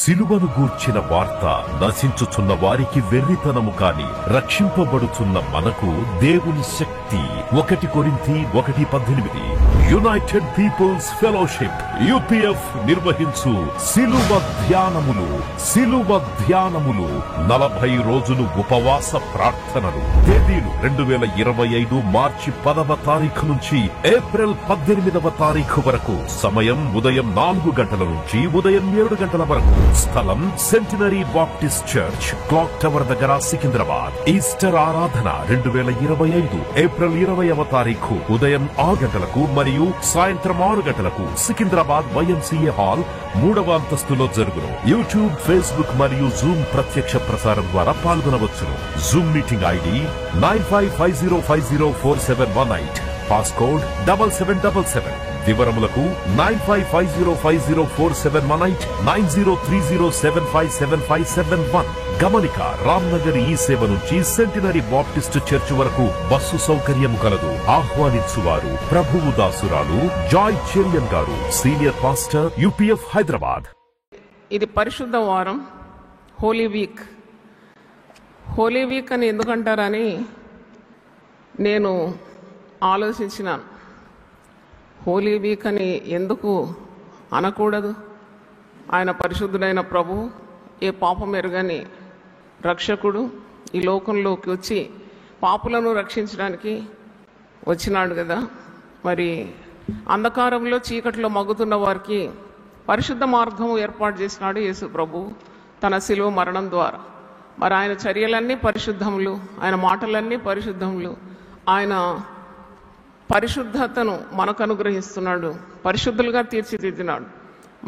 సిలువను గూర్చిన వార్త నశించుచున్న వారికి వెర్రితనము కాని రక్షింపబడుచున్న మనకు దేవుని శక్తి. 1 కొరింథీ 1:18. యునైటెడ్ పీపుల్స్ ఫెలోషిప్ UPF నిర్వహించు సిలువ ధ్యానములు. 40 రోజులు ఉపవాస ప్రార్థనలు. తేదీలు 2025 మార్చి 10వ తారీఖు నుంచి ఏప్రిల్ 18వ తారీఖు వరకు. సమయం ఉదయం 4 గంటల నుంచి ఉదయం 7 గంటల వరకు. స్థలం centenary Baptist church, clock tower దగ్గర, సికింద్రాబాద్. ఈస్టర్ ఆరాధన 2025 ఏప్రిల్ 20వ తారీఖు ఉదయం 6 గంటలకు మరియు సాయంత్రం 6 గంటలకు సికింద్రాబాద్ YMCA హాల్ 3వ అంతస్తులో జరుగును. యూట్యూబ్, ఫేస్బుక్ మరియు జూమ్ ప్రత్యక్ష ప్రసారం ద్వారా పాల్గొనవచ్చును. Zoom meeting ID 9550504718. పాస్కోడ్ 7777. వివరములకు 9550504718 9030757571. గమనిక, రామ్నగర్ ఈ సేవ నుంచి సెంటినరీ బాప్టిస్ట్ చర్చ్ వరకు బస్సు సౌకర్యము కలదు. ఆహ్వానించువారు ప్రభువు దాసురాలు జాయ్ చెరియన్ గారు, సీనియర్ పాస్టర్, UPF హైదరాబాద్. ఇది పరిశుద్ధ వారం, హోలీ వీక్. హోలీ వీక్ అని ఎందుకంటారని నేను ఆలోచించినాను. హోలీ వీక్ అని ఎందుకు అనకూడదు? ఆయన పరిశుద్ధుడైన ప్రభు, ఏ పాపం ఎరుగని రక్షకుడు ఈ లోకంలోకి వచ్చి పాపులను రక్షించడానికి వచ్చినాడు కదా. మరి అంధకారంలో చీకట్లో మగ్గుతున్న వారికి పరిశుద్ధ మార్గం ఏర్పాటు చేసినాడు యేసు ప్రభు తన శిలువ మరణం ద్వారా. మరి ఆయన చర్యలన్నీ పరిశుద్ధములు, ఆయన మాటలన్నీ పరిశుద్ధములు. ఆయన పరిశుద్ధతను మనకు అనుగ్రహిస్తున్నాడు, పరిశుద్ధులుగా తీర్చిదిద్దినాడు.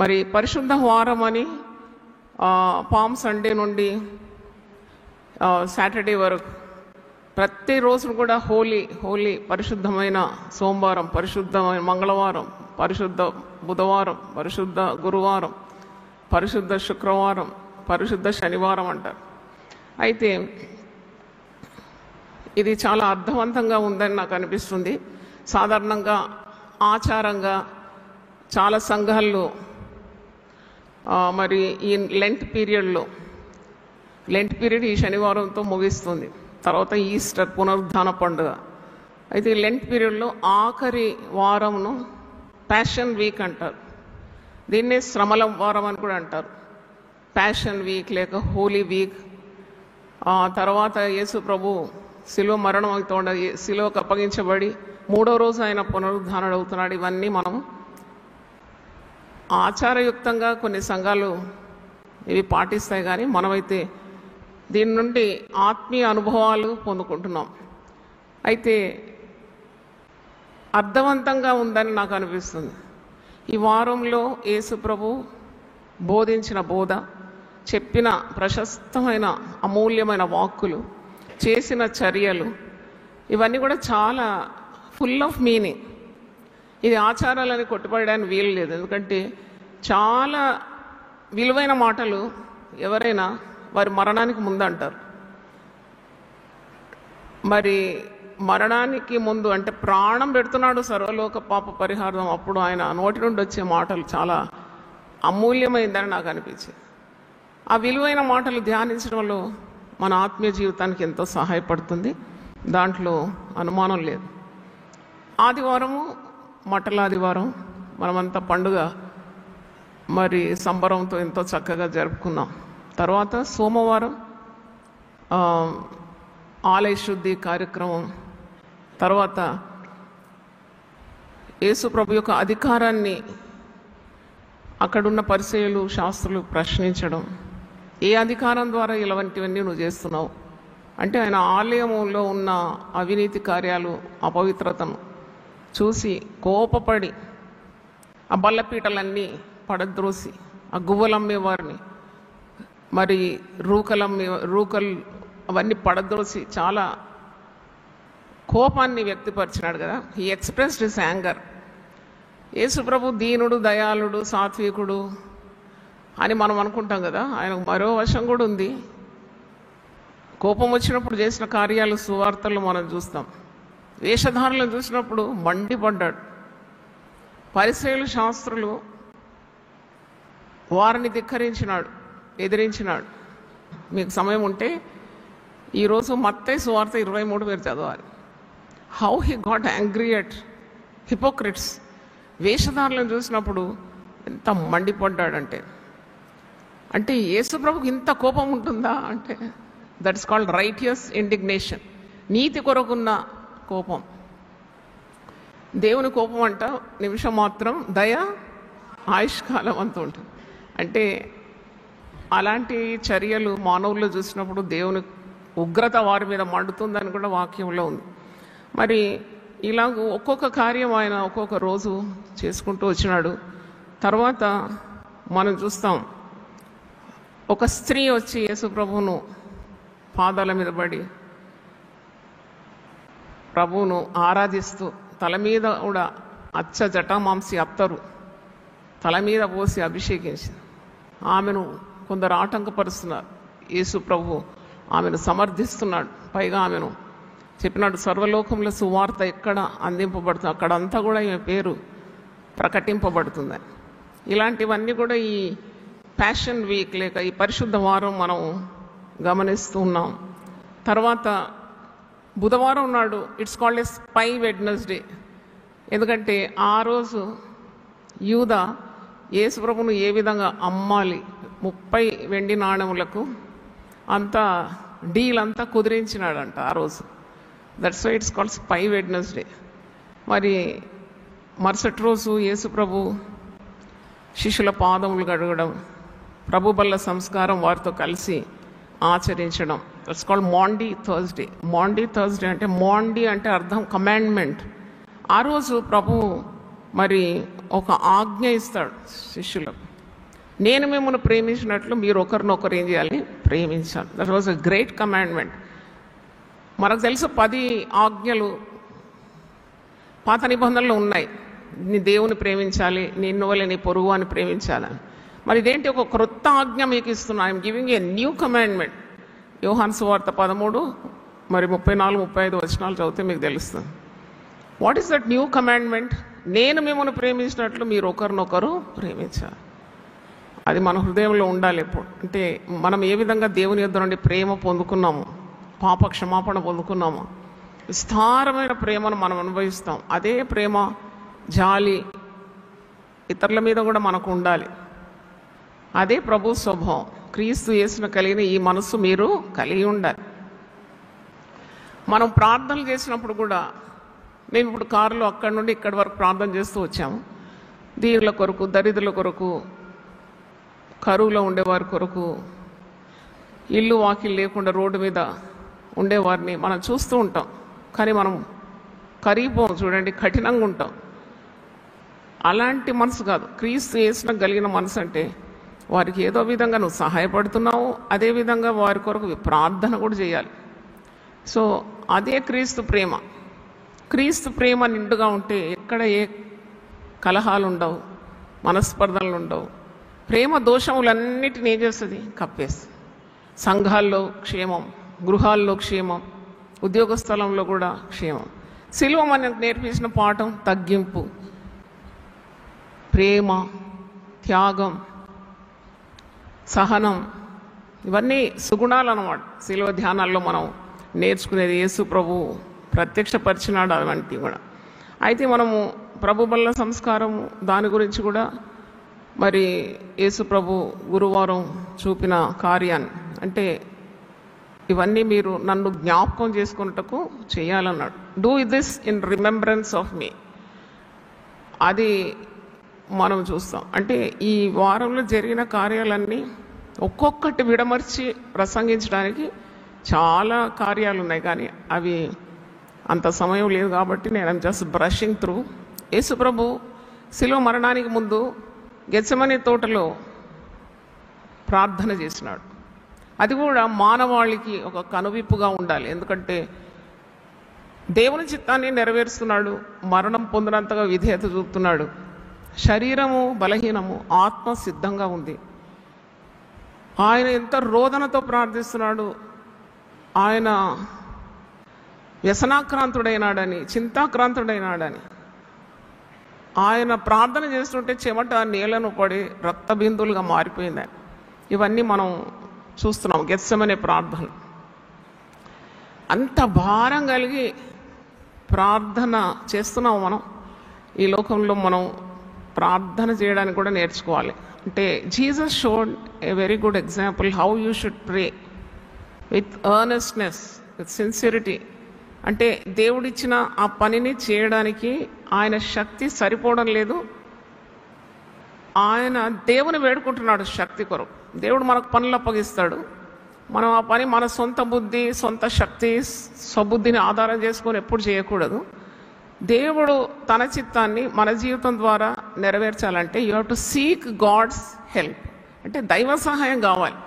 మరి పరిశుద్ధ వారం అని పామ్ సండే నుండి సాటర్డే వరకు ప్రతిరోజు కూడా హోలీ పరిశుద్ధమైన సోమవారం, పరిశుద్ధమైన మంగళవారం, పరిశుద్ధ బుధవారం, పరిశుద్ధ గురువారం, పరిశుద్ధ శుక్రవారం, పరిశుద్ధ శనివారం అంటారు. అయితే ఇది చాలా అర్థవంతంగా ఉందని నాకు అనిపిస్తుంది. సాధారణంగా ఆచారంగా చాలా సంఘాల్లో మరి ఈ లెంట్ పీరియడ్ ఈ శనివారంతో ముగిస్తుంది. తర్వాత ఈస్టర్, పునరుద్ధాన పండుగ. అయితే ఈ లెంట్ పీరియడ్లో ఆఖరి వారంను ప్యాషన్ వీక్ అంటారు. దీన్నే శ్రమల వారం అని కూడా అంటారు. ప్యాషన్ వీక్ లేక హోలీ వీక్. తర్వాత యేసు ప్రభు శిలువ మరణం అవుతుండ శిలువకు అప్పగించబడి 3వ రోజు ఆయన పునరుద్ధానుడు అవుతున్నాడు. ఇవన్నీ మనం ఆచారయుక్తంగా కొన్ని సంఘాలు ఇవి పాటిస్తాయి, కానీ మనమైతే దీని నుండి ఆత్మీయ అనుభవాలు పొందుకుంటున్నాం. అయితే అర్థవంతంగా ఉందని నాకు అనిపిస్తుంది. ఈ వారంలో యేసు ప్రభు బోధించిన బోధ, చెప్పిన ప్రశస్తమైన అమూల్యమైన వాక్కులు, చేసిన చర్యలు, ఇవన్నీ కూడా చాలా ఫుల్ ఆఫ్ మీనింగ్. ఇది ఆచారాలని కొట్టుపడడానికి వీలు లేదు. ఎందుకంటే చాలా విలువైన మాటలు ఎవరైనా వారి మరణానికి ముందు అంటారు. మరి మరణానికి ముందు అంటే ప్రాణం పెడుతున్నాడు సర్వలోక పాప పరిహారం, అప్పుడు ఆయన నోటి నుండి వచ్చే మాటలు చాలా అమూల్యమైందని నాకు అనిపించింది. ఆ విలువైన మాటలు ధ్యానించడంలో మన ఆత్మీయ జీవితానికి ఎంతో సహాయపడుతుంది, దాంట్లో అనుమానం లేదు. ఆదివారము మట్టల ఆదివారం మనమంతా పండుగ మరి సంబరంతో ఎంతో చక్కగా జరుపుకున్నాం. తర్వాత సోమవారం ఆలయ శుద్ధి కార్యక్రమం. తర్వాత యేసు ప్రభు యొక్క అధికారాన్ని అక్కడున్న పరిసయ్యులు, శాస్త్రులు ప్రశ్నించడం. ఏ అధికారం ద్వారా ఇలాంటివన్నీ నువ్వు చేస్తున్నావు అంటే ఆయన ఆలయంలో ఉన్న అవినీతి కార్యాలు, అపవిత్రతను చూసి కోపపడి ఆ బల్లపీటలన్నీ పడద్రోసి, ఆ గువ్వలమ్మేవారిని, మరి రూకలు అవన్నీ పడద్రోసి చాలా కోపాన్ని వ్యక్తపరిచినాడు కదా. He expressed his anger. యేసుప్రభు దీనుడు, దయాళుడు, సాత్వికుడు అని మనం అనుకుంటాం కదా. ఆయనకు మరో వశం కూడా ఉంది. కోపం వచ్చినప్పుడు చేసిన కార్యాలు సువార్తల్లో మనం చూస్తాం. వేషధారులను చూసినప్పుడు మండిపడ్డాడు. పరిసయ్యులు, శాస్త్రులు వారిని ధిక్కరించినాడు. ఎదిరించినాడు. మీకు సమయం ఉంటే ఈరోజు మత్తయి సువార్త 23 మీరు చదవాలి. How he got angry at hypocrites. వేషధారులను చూసినప్పుడు ఎంత మండిపడ్డాడంటే, అంటే యేసు ప్రభుకి ఇంత కోపం ఉంటుందా అంటే దట్స్ కాల్డ్ రైటియస్ ఇండిగ్నేషన్. నీతి కొరకున్న కోపం. దేవుని కోపం అంట నిమిషం మాత్రం, దయ ఆయుష్కాలం అంత ఉంటుంది. అంటే అలాంటి చర్యలు మానవుల్లో చూసినప్పుడు దేవుని ఉగ్రత వారి మీద మండుతుందని కూడా వాక్యంలో ఉంది. మరి ఇలాగ ఒక్కొక్క కార్యం ఆయన ఒక్కొక్క రోజు చేసుకుంటూ వచ్చినాడు. తర్వాత మనం చూస్తాం, ఒక స్త్రీ వచ్చి యేసు ప్రభువును పాదాల మీద పడి ప్రభువును ఆరాధిస్తూ తల మీద కూడా అచ్చ జటామాంసి అత్తరు తల మీద పోసి అభిషేకించి ఆమెను కొందరు ఆటంకపరుస్తున్నారు. యేసు ప్రభు ఆమెను సమర్థిస్తున్నాడు. పైగా ఆమెను చెప్పినాడు, సర్వలోకంలో సువార్త ఎక్కడ అందింపబడుతుంది అక్కడంతా కూడా ఈమె పేరు ప్రకటింపబడుతుంది. ఇలాంటివన్నీ కూడా ఈ ప్యాషన్ వీక్ లేక ఈ పరిశుద్ధ వారం మనం గమనిస్తూ ఉన్నాం. తర్వాత బుధవారం నాడు it's called A spy Wednesday. ఎందుకంటే ఆ రోజు యూదా యేసు ప్రభువును ఏ విధంగా అమ్మాలి 30 వెండి నాణెములకు అంతా డీల్ అంతా కుదిరించినాడంట ఆ రోజు. That's why it's called spy Wednesday. మరి మరుసటి రోజు యేసు ప్రభు శిష్యుల పాదములు కడగడం, ప్రభు బల్ల సంస్కారం వారితో కలిసి ఆచరించడం. That's called Maundy Thursday. Maundy Thursday అంటే మాండీ అంటే అర్థం కమాండ్మెంట్. ఆ రోజు ప్రభు మరి ఒక ఆజ్ఞ ఇస్తాడు శిష్యులకు, నేను మిమ్మల్ని ప్రేమించినట్లు మీరు ఒకరినొకరు ఏం చేయాలి, ప్రేమించాలి. That was a great commandment. మనకు తెలుసు 10 ఆజ్ఞలు పాత నిబంధనలు ఉన్నాయి. నీ దేవుని ప్రేమించాలి, నిన్ను వల్ల నీ పొరుగు అని ప్రేమించాలని. మరి ఇదేంటి, ఒక క్రొత్త ఆజ్ఞ మీకు ఇస్తున్నా. I'm giving a new commandment. యోహాను సువార్త 13 మరి 34-35 వచనాలు చదివితే మీకు తెలుస్తుంది. What is that new commandment? నేను మిమ్మల్ని ప్రేమించినట్లు మీరు ఒకరినొకరు ప్రేమించాలి. అది మన హృదయంలో ఉండాలి ఎప్పుడు. అంటే మనం ఏ విధంగా దేవుని యొద్ద నుండి ప్రేమ పొందుకున్నాము, పాప క్షమాపణ పొందుకున్నాము, విస్తారమైన ప్రేమను మనం అనుభవిస్తాం. అదే ప్రేమ, జాలి ఇతరుల మీద కూడా మనకు ఉండాలి. అదే ప్రభు స్వభావం. క్రీస్తు యేసును కలిగిన ఈ మనస్సు మీరు కలిగి ఉండాలి. మనం ప్రార్థనలు చేసినప్పుడు కూడా, మేము ఇప్పుడు కారులో అక్కడి నుండి ఇక్కడి వరకు ప్రార్థన చేస్తూ వచ్చాము. దీనుల కొరకు, దరిద్రుల కొరకు, కరువులో ఉండేవారి కొరకు, ఇల్లు వాకిలు లేకుండా రోడ్డు మీద ఉండేవారిని మనం చూస్తూ ఉంటాం. కానీ మనం కరిగిపోం, చూడండి, కఠినంగా ఉంటాం. అలాంటి మనసు కాదు క్రీస్తు యేసును కలిగిన మనసు. అంటే వారికి ఏదో విధంగా నువ్వు సహాయపడుతున్నావు, అదేవిధంగా వారి కొరకు ప్రార్థన కూడా చేయాలి. సో అదే క్రీస్తు ప్రేమ. క్రీస్తు ప్రేమ నిండుగా ఉంటే ఎక్కడ ఏ కలహాలు ఉండవు, మనస్పర్ధలు ఉండవు. ప్రేమ దోషములన్నిటిని ఏం చేస్తుంది, కప్పేస్తుంది. సంఘాల్లో క్షేమం, గృహాల్లో క్షేమం, ఉద్యోగ స్థలంలో కూడా క్షేమం. సిలువ మనకు నేర్పించిన పాఠం తగ్గింపు, ప్రేమ, త్యాగం, సహనం. ఇవన్నీ సుగుణాలు అన్నమాట. సిలువ ధ్యానాల్లో మనం నేర్చుకునేది యేసు ప్రభు ప్రత్యక్షపరిచినాడు అవంటి కూడా. అయితే మనము ప్రభు బల్ల సంస్కారం దాని గురించి కూడా మరి యేసు ప్రభు గురువారం చూపిన కార్యాన్ని, అంటే ఇవన్నీ మీరు నన్ను జ్ఞాపకం చేసుకున్నట్టుకు చేయాలన్నాడు. Do this in remembrance of me. అది మనం చూస్తాం. అంటే ఈ వారంలో జరిగిన కార్యాలన్నీ ఒక్కొక్కటి విడమర్చి ప్రసంగించడానికి చాలా కార్యాలు ఉన్నాయి, కానీ అవి అంత సమయం లేదు కాబట్టి నేను జస్ట్ బ్రషింగ్ త్రూ. యేసు ప్రభు శిలువ మరణానికి ముందు గెత్సెమనే తోటలో ప్రార్థన చేసినాడు. అది కూడా మానవాళికి ఒక కనువిప్పుగా ఉండాలి. ఎందుకంటే దేవుని చిత్తాన్ని నెరవేరుస్తున్నాడు, మరణం పొందినంతగా విధేయత చూపుతున్నాడు. శరీరము బలహీనము, ఆత్మ సిద్ధంగా ఉంది. ఆయన ఎంత రోదనతో ప్రార్థిస్తున్నాడు. ఆయన వ్యసనాక్రాంతుడైనాడని, చింతాక్రాంతుడైనాడని. ఆయన ప్రార్థన చేస్తుంటే చెమట నేలను పడి రక్త బిందువులుగా మారిపోయింది. ఇవన్నీ మనం చూస్తున్నాం. గెత్సెమనే ప్రార్థన, అంత భారం కలిగి ప్రార్థన చేస్తున్నాం. మనం ఈ లోకంలో మనం ప్రార్థన చేయడానికి కూడా నేర్చుకోవాలి. అంటే Jesus showed a very good example how you should pray with earnestness, with sincerity. అంటే దేవుడిచ్చిన ఆ పనిని చేయడానికి ఆయన శక్తి సరిపోవడం లేదు, ఆయన దేవుని వేడుకుంటున్నాడు శక్తి కొరకు. దేవుడు మనకు పనులు అప్పగిస్తాడు, మనం ఆ పని మన సొంత బుద్ధి, సొంత శక్తి, స్వబుద్ధిని ఆధారం చేసుకొని ఎప్పుడు చేయకూడదు. దేవుడు తన చిత్తాన్ని మన జీవితం ద్వారా నెరవేర్చాలంటే you have to seek God's help, అంటే దైవ సహాయం కావాలి.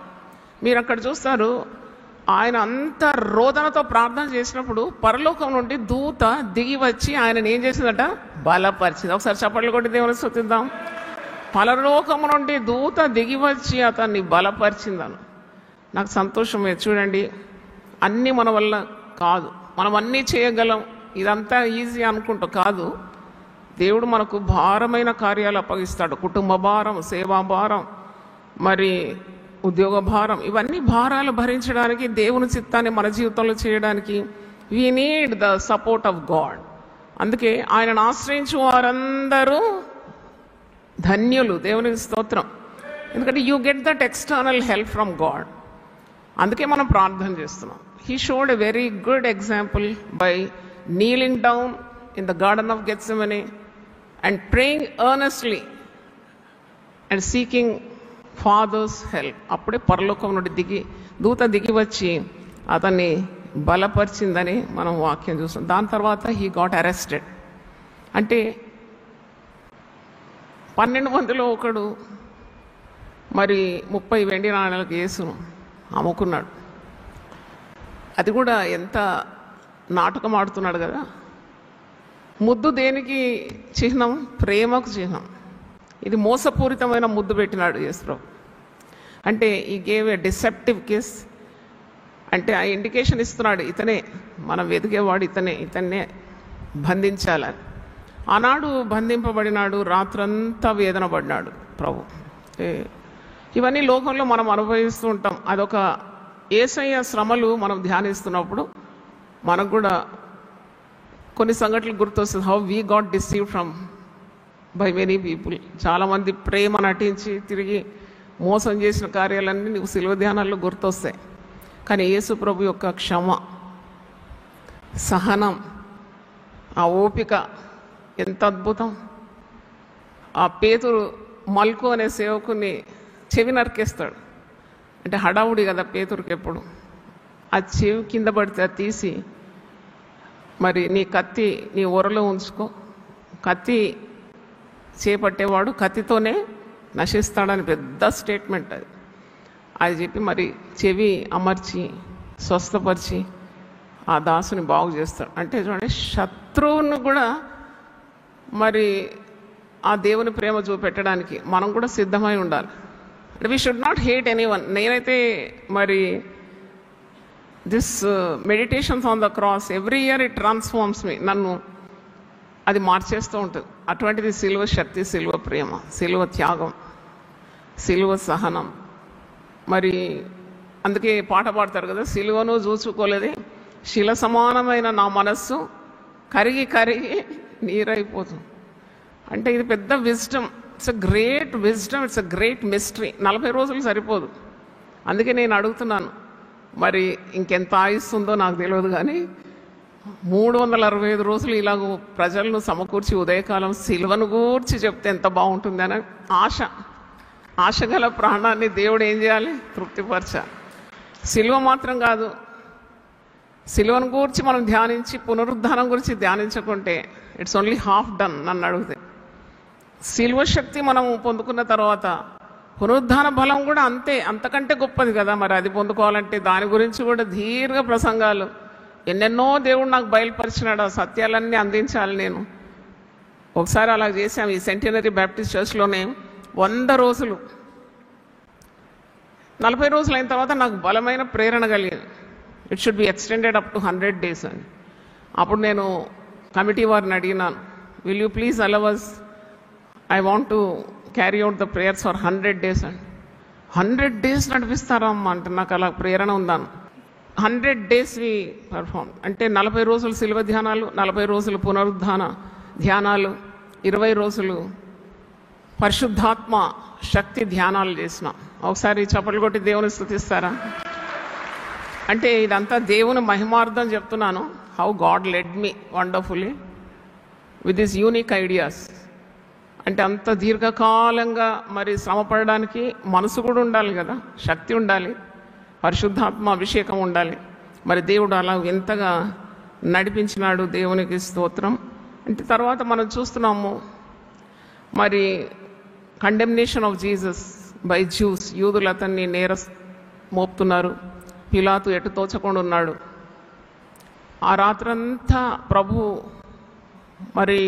మీరు అక్కడ చూస్తారు, ఆయన అంత రోదనతో ప్రార్థన చేసినప్పుడు పరలోకం నుండి దూత దిగి వచ్చి ఆయనను ఏం చేసిందట? బలపరిచింది. ఒకసారి చప్పట్లు కొట్టి దేవుని స్తుతిద్దాం. పరలోకం నుండి దూత దిగి వచ్చి అతన్ని బలపరిచిందను. నాకు సంతోషమే. చూడండి, అన్నీ మన వల్ల కాదు, మనం అన్నీ చేయగలం, ఇదంతా ఈజీ అనుకుంటూ కాదు. దేవుడు మనకు భారమైన కార్యాలు అప్పగిస్తాడు. కుటుంబ భారం, సేవా భారం, మరి ఉద్యోగ భారం, ఇవన్నీ భారాలు భరించడానికి, దేవుని చిత్తాన్ని మన జీవితంలో చేయడానికి we need the support of God. అందుకే ఆయనను ఆశ్రయించు వారందరూ ధన్యులు. దేవునికి స్తోత్రం. ఎందుకంటే you get that external help from God. అందుకే మనం ప్రార్థన చేస్తున్నాం. He showed a very good example by kneeling down in the garden of Gethsemane and praying earnestly and seeking father's help. అప్పుడే పరలోకం నుండి దూత దిగి వచ్చి అతన్ని బలపరిచిందని మనం వాక్యం చూస్తాం. దాని తర్వాత హీ గాట్ అరెస్టెడ్. అంటే 12 మందిలో ఒకడు మరి 30 వెండి నాణాలకు యేసును అమ్ముకున్నాడు. అది కూడా ఎంత నాటకం ఆడుతున్నాడు కదా. ముద్దు దేనికి చిహ్నం? ప్రేమకు చిహ్నం. ఇది మోసపూరితమైన ముద్దు పెట్టినాడు యేసుప్రభు. అంటే ఈ గేవ్ ఏ డిసెప్టివ్ కిస్. అంటే ఆ ఇండికేషన్ ఇస్తున్నాడు, ఇతనే మనం వెతికేవాడు, ఇతన్నే బంధించాలని. ఆనాడు బంధింపబడినాడు, రాత్రంతా వేదన పడినాడు ప్రభు. ఇవన్నీ లోకంలో మనం అనుభవిస్తూ ఉంటాం. అదొక యేసయ్య శ్రమలు మనం ధ్యానిస్తున్నప్పుడు మనకు కూడా కొన్ని సంఘటనలు గుర్తొస్తుంది. How we got deceived from by many people. చాలామంది ప్రేమ నటించి తిరిగి మోసం చేసిన కార్యాలన్నీ నీకు శిలువ ధ్యానాల్లో గుర్తొస్తాయి. కానీ యేసు ప్రభు యొక్క క్షమ, సహనం, ఆ ఓపిక ఎంత అద్భుతం. ఆ పేతురు మల్కు అనే సేవకుని చెవి నరికేస్తాడు. అంటే హడావుడి కదా పేతురుకి ఎప్పుడు. ఆ చెవి కింద పడితే అది తీసి, మరి నీ కత్తి నీ ఊరలో ఉంచుకో, కత్తి చేపట్టేవాడు కత్తితోనే నశిస్తాడని పెద్ద స్టేట్మెంట్ అది. అది చెప్పి మరి చెవి అమర్చి స్వస్థపరిచి ఆ దాసుని బాగు చేస్తాడు. అంటే చూడండి, శత్రువును కూడా మరి ఆ దేవుని ప్రేమ చూపెట్టడానికి మనం కూడా సిద్ధమై ఉండాలి. అంటే we should not hate anyone. నేనైతే మరి this meditations on the cross every year it transforms me. నన్ను అది మార్చేస్తూ ఉంటుంది. అటువంటిది సిలువ శక్తి, సిలువ ప్రేమ, సిలువ త్యాగం, సిలువ సహనం. మరి అందుకే పాట పాడతారు కదా, సిలువను చూసుకోలేదే శిల సమానమైన నా మనస్సు కరిగి కరిగి నీరైపోతుంది. అంటే ఇది పెద్ద wisdom. It's a great wisdom, it's a great mystery. 40 రోజులు సరిపోదు. అందుకే నేను అడుగుతున్నాను, మరి ఇంకెంత ఆయుస్తుందో నాకు తెలియదు, కానీ 365 రోజులు ఇలాగ ప్రజలను సమకూర్చి ఉదయకాలం సిలువను గూర్చి చెప్తే ఎంత బాగుంటుంది అని ఆశ గల ప్రాణాన్ని దేవుడు ఏం చేయాలి? తృప్తిపరచాలి. సిలువ మాత్రం కాదు, సిలువను గూర్చి మనం ధ్యానించి పునరుద్ధానం గురించి ధ్యానించకుంటే ఇట్స్ ఓన్లీ హాఫ్ డన్. నన్ను అడిగితే సిలువ శక్తి మనం పొందుకున్న తర్వాత పునరుద్ధాన బలం కూడా అంతే, అంతకంటే గొప్పది కదా. మరి అది పొందుకోవాలంటే దాని గురించి కూడా దీర్ఘ ప్రసంగాలు ఎన్నెన్నో దేవుడు నాకు బయలుపరిచినాడు. ఆ సత్యాలన్నీ అందించాలి నేను. ఒకసారి అలా చేశాం ఈ సెంటినరీ బ్యాప్టిస్ట్ చర్చ్లోనే. 100 రోజులు 40 రోజులు అయిన తర్వాత నాకు బలమైన ప్రేరణ కలిగింది, it should be extended up to 100 days అని. అప్పుడు నేను కమిటీ వారిని అడిగినాను, will you please allow us, I want to carry out the prayers for 100 days అని. 100 days నడిపిస్తారమ్మా అంటే నాకు అలా ప్రేరణ ఉందాను. 100 days వి పర్ఫామ్ అంటే 40 రోజులు శిలువ ధ్యానాలు, 40 రోజులు పునరుద్ధాన ధ్యానాలు, 20 రోజులు పరిశుద్ధాత్మ శక్తి ధ్యానాలు చేసిన. ఒకసారి చప్పట్లు కొట్టి దేవుని స్తుతిస్తారా? అంటే ఇదంతా దేవుని మహిమార్థం చెప్తున్నాను. How God lead me wonderfully with this unique ideas. అంటే అంత దీర్ఘకాలంగా మరి శ్రమపడడానికి మనసు కూడా ఉండాలి కదా, శక్తి ఉండాలి, పరిశుద్ధాత్మ అభిషేకం ఉండాలి. మరి దేవుడు అలా ఎంతగా నడిపించినాడు, దేవునికి స్తోత్రం. అంటే తర్వాత మనం చూస్తున్నాము మరి condemnation of Jesus by juice. యూదులు అతన్ని నేర మోపుతున్నారు. పిలాతు ఎటు తోచకుండా ఉన్నాడు. ఆ రాత్రంతా ప్రభు మరి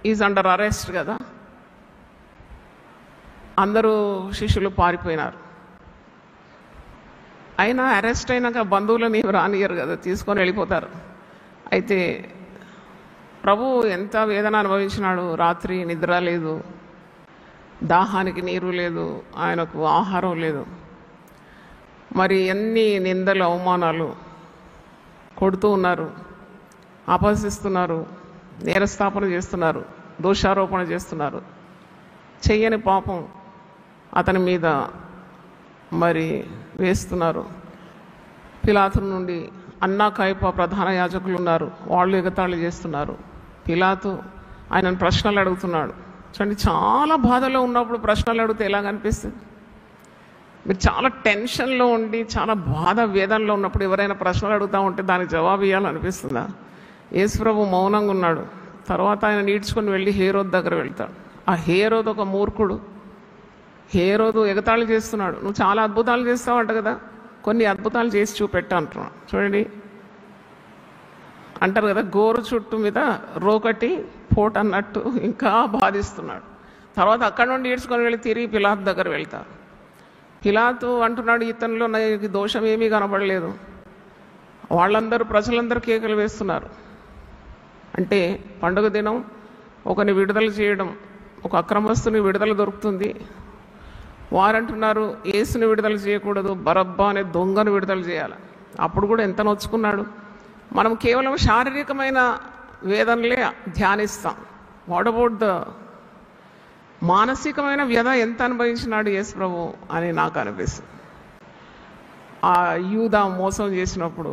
ఈజ్ అండర్ అరెస్ట్ కదా. అందరూ శిష్యులు పారిపోయినారు. అయినా అరెస్ట్ అయినాక బంధువులని రానియరు కదా, తీసుకొని వెళ్ళిపోతారు. అయితే ప్రభు ఎంత వేదన అనుభవించినాడు. రాత్రి నిద్ర లేదు, దాహానికి నీరు లేదు, ఆయనకు ఆహారం లేదు. మరి ఎన్ని నిందలు అవమానాలు కొడుతూ ఉన్నారు, అపహసిస్తున్నారు, నేరస్థాపన చేస్తున్నారు, దోషారోపణ చేస్తున్నారు. చెయ్యని పాపం అతని మీద మరి వేస్తున్నారు. పిలాతు నుండి అన్నా కయప ప్రధాన యాజకులు ఉన్నారు, వాళ్ళు ఎగతాళి చేస్తున్నారు. పిలాతు ఆయనను ప్రశ్నలు అడుగుతున్నాడు. చూడండి, చాలా బాధలో ఉన్నప్పుడు ప్రశ్నలు అడిగితే ఎలాగ అనిపిస్తుంది? మీరు చాలా టెన్షన్లో ఉండి చాలా బాధ వేదనలో ఉన్నప్పుడు ఎవరైనా ప్రశ్నలు అడుగుతూ ఉంటే దానికి జవాబు ఇవ్వాలనిపిస్తుందా? యేసుప్రభు మౌనంగా ఉన్నాడు. తర్వాత ఆయన నీడ్చుకొని వెళ్ళి హేరోదు దగ్గర వెళ్తాడు. ఆ హేరోదు ఒక మూర్ఖుడు. హేరోదు ఎగతాళి చేస్తున్నాడు. నువ్వు చాలా అద్భుతాలు చేస్తావంట కదా, కొన్ని అద్భుతాలు చేసి చూపెట్టా అంటున్నాడు. చూడండి, అంటారు కదా, గోరు చుట్టు మీద రోకటి పోటు అన్నట్టు ఇంకా బాధిస్తున్నాడు. తర్వాత అక్కడ నుండి ఈడ్చుకొని వెళ్ళి తిరిగి పిలాతు దగ్గర వెళ్తారు. పిలాతు అంటున్నాడు, ఇతనిలో నాకు దోషం ఏమీ కనబడలేదు. వాళ్ళందరూ ప్రజలందరూ కేకలు వేస్తున్నారు. అంటే పండుగ దినం ఒకని విడుదల చేయడం, ఒక అక్రమస్తుని విడుదల దొరుకుతుంది. వారంటున్నారు యేసుని విడుదల చేయకూడదు, బరబ్బా అనే దొంగను విడుదల చేయాలి. అప్పుడు కూడా ఎంత నొచ్చుకున్నాడు. మనం కేవలం శారీరకమైన వేదనలే ధ్యానిస్తాం. వాట్ అబౌట్ ద మానసికమైన వ్యధ ఎంత అనుభవించినాడు యేసు ప్రభు అని నాకు అనిపిస్తుంది. ఆ యూదా మోసం చేసినప్పుడు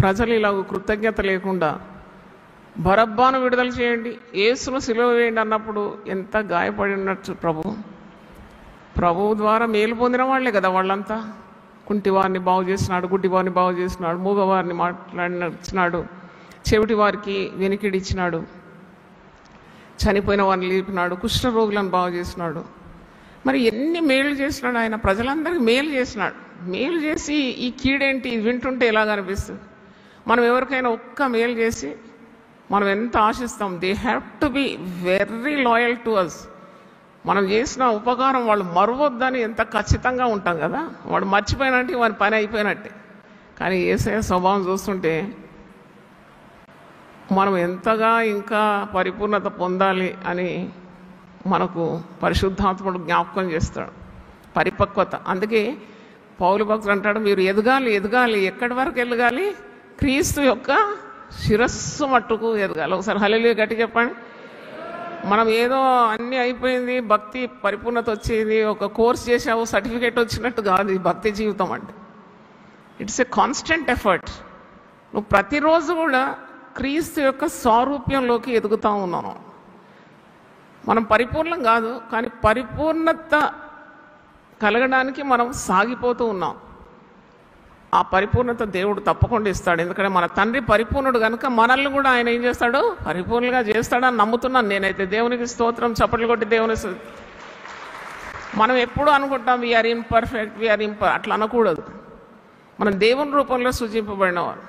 ప్రజలు ఇలా కృతజ్ఞత లేకుండా బరబ్బాను విడుదల చేయండి, యేసును సిలువ వేయండి అన్నప్పుడు ఎంత గాయపడినట్టు. ప్రభువు ద్వారా మేలు పొందిన వాళ్లే కదా వాళ్ళంతా. కుంటివారిని బాగు చేసినాడు, గుడ్డివారిని బాగు చేసినాడు, మూగవారిని మాట్లాడినాడు, చెవిటి వారికి వెనికిడిచ్చినాడు, చనిపోయిన వారిని లేపినాడు, కుష్ఠరోగులను బాగు చేసినాడు. మరి ఎన్ని మేలు చేసినాడు ఆయన, ప్రజలందరికీ మేలు చేసినాడు. మేలు చేసి ఈ కీడేంటి వింటుంటే ఎలాగ అనిపిస్తుంది? మనం ఎవరికైనా ఒక్క మేలు చేసి మనం ఎంత ఆశిస్తాం. They have to be very loyal to us. మనం చేసిన ఉపకారం వాళ్ళు మరవద్దని ఎంత ఖచ్చితంగా ఉంటాం కదా. వాడు మర్చిపోయినట్టే వాడి పని అయిపోయినట్టే. కానీ యేసయ్య స్వభావం చూస్తుంటే మనం ఎంతగా ఇంకా పరిపూర్ణత పొందాలి అని మనకు పరిశుద్ధాత్ముడు జ్ఞాపకం చేస్తాడు, పరిపక్వత. అందుకే పౌలు భక్తుడు అంటాడు, మీరు ఎదగాలి, ఎదగాలి. ఎక్కడి వరకు ఎదగాలి? క్రీస్తు యొక్క శిరస్సు మట్టుకు ఎదగాలి. ఒకసారి హల్లెలూయా గట్టి చెప్పండి. మనం ఏదో అన్నీ అయిపోయింది, భక్తి పరిపూర్ణత వచ్చేది, ఒక కోర్స్ చేసావు, సర్టిఫికేట్ వచ్చినట్టు కాదు ఈ భక్తి జీవితం అంటే. It's a constant effort. నువ్వు ప్రతిరోజు కూడా క్రీస్తు యొక్క స్వారూప్యంలోకి ఎదుగుతూ ఉన్నాను. మనం పరిపూర్ణం కాదు, కానీ పరిపూర్ణత కలగడానికి మనం సాగిపోతూ ఉన్నాం. ఆ పరిపూర్ణత దేవుడు తప్పకుండా ఇస్తాడు. ఎందుకంటే మన తండ్రి పరిపూర్ణుడు కనుక మనల్ని కూడా ఆయన ఏం చేస్తాడు? పరిపూర్ణంగా చేస్తాడని నమ్ముతున్నాను నేనైతే. దేవునికి స్తోత్రం. చప్పట్లు కొట్టి దేవుని మనం ఎప్పుడు అనుకుంటాం వీఆర్ ఇంపర్ఫెక్ట్, వీఆర్ అట్లా అనకూడదు. మనం దేవుని రూపంలో సూచింపబడినవారు.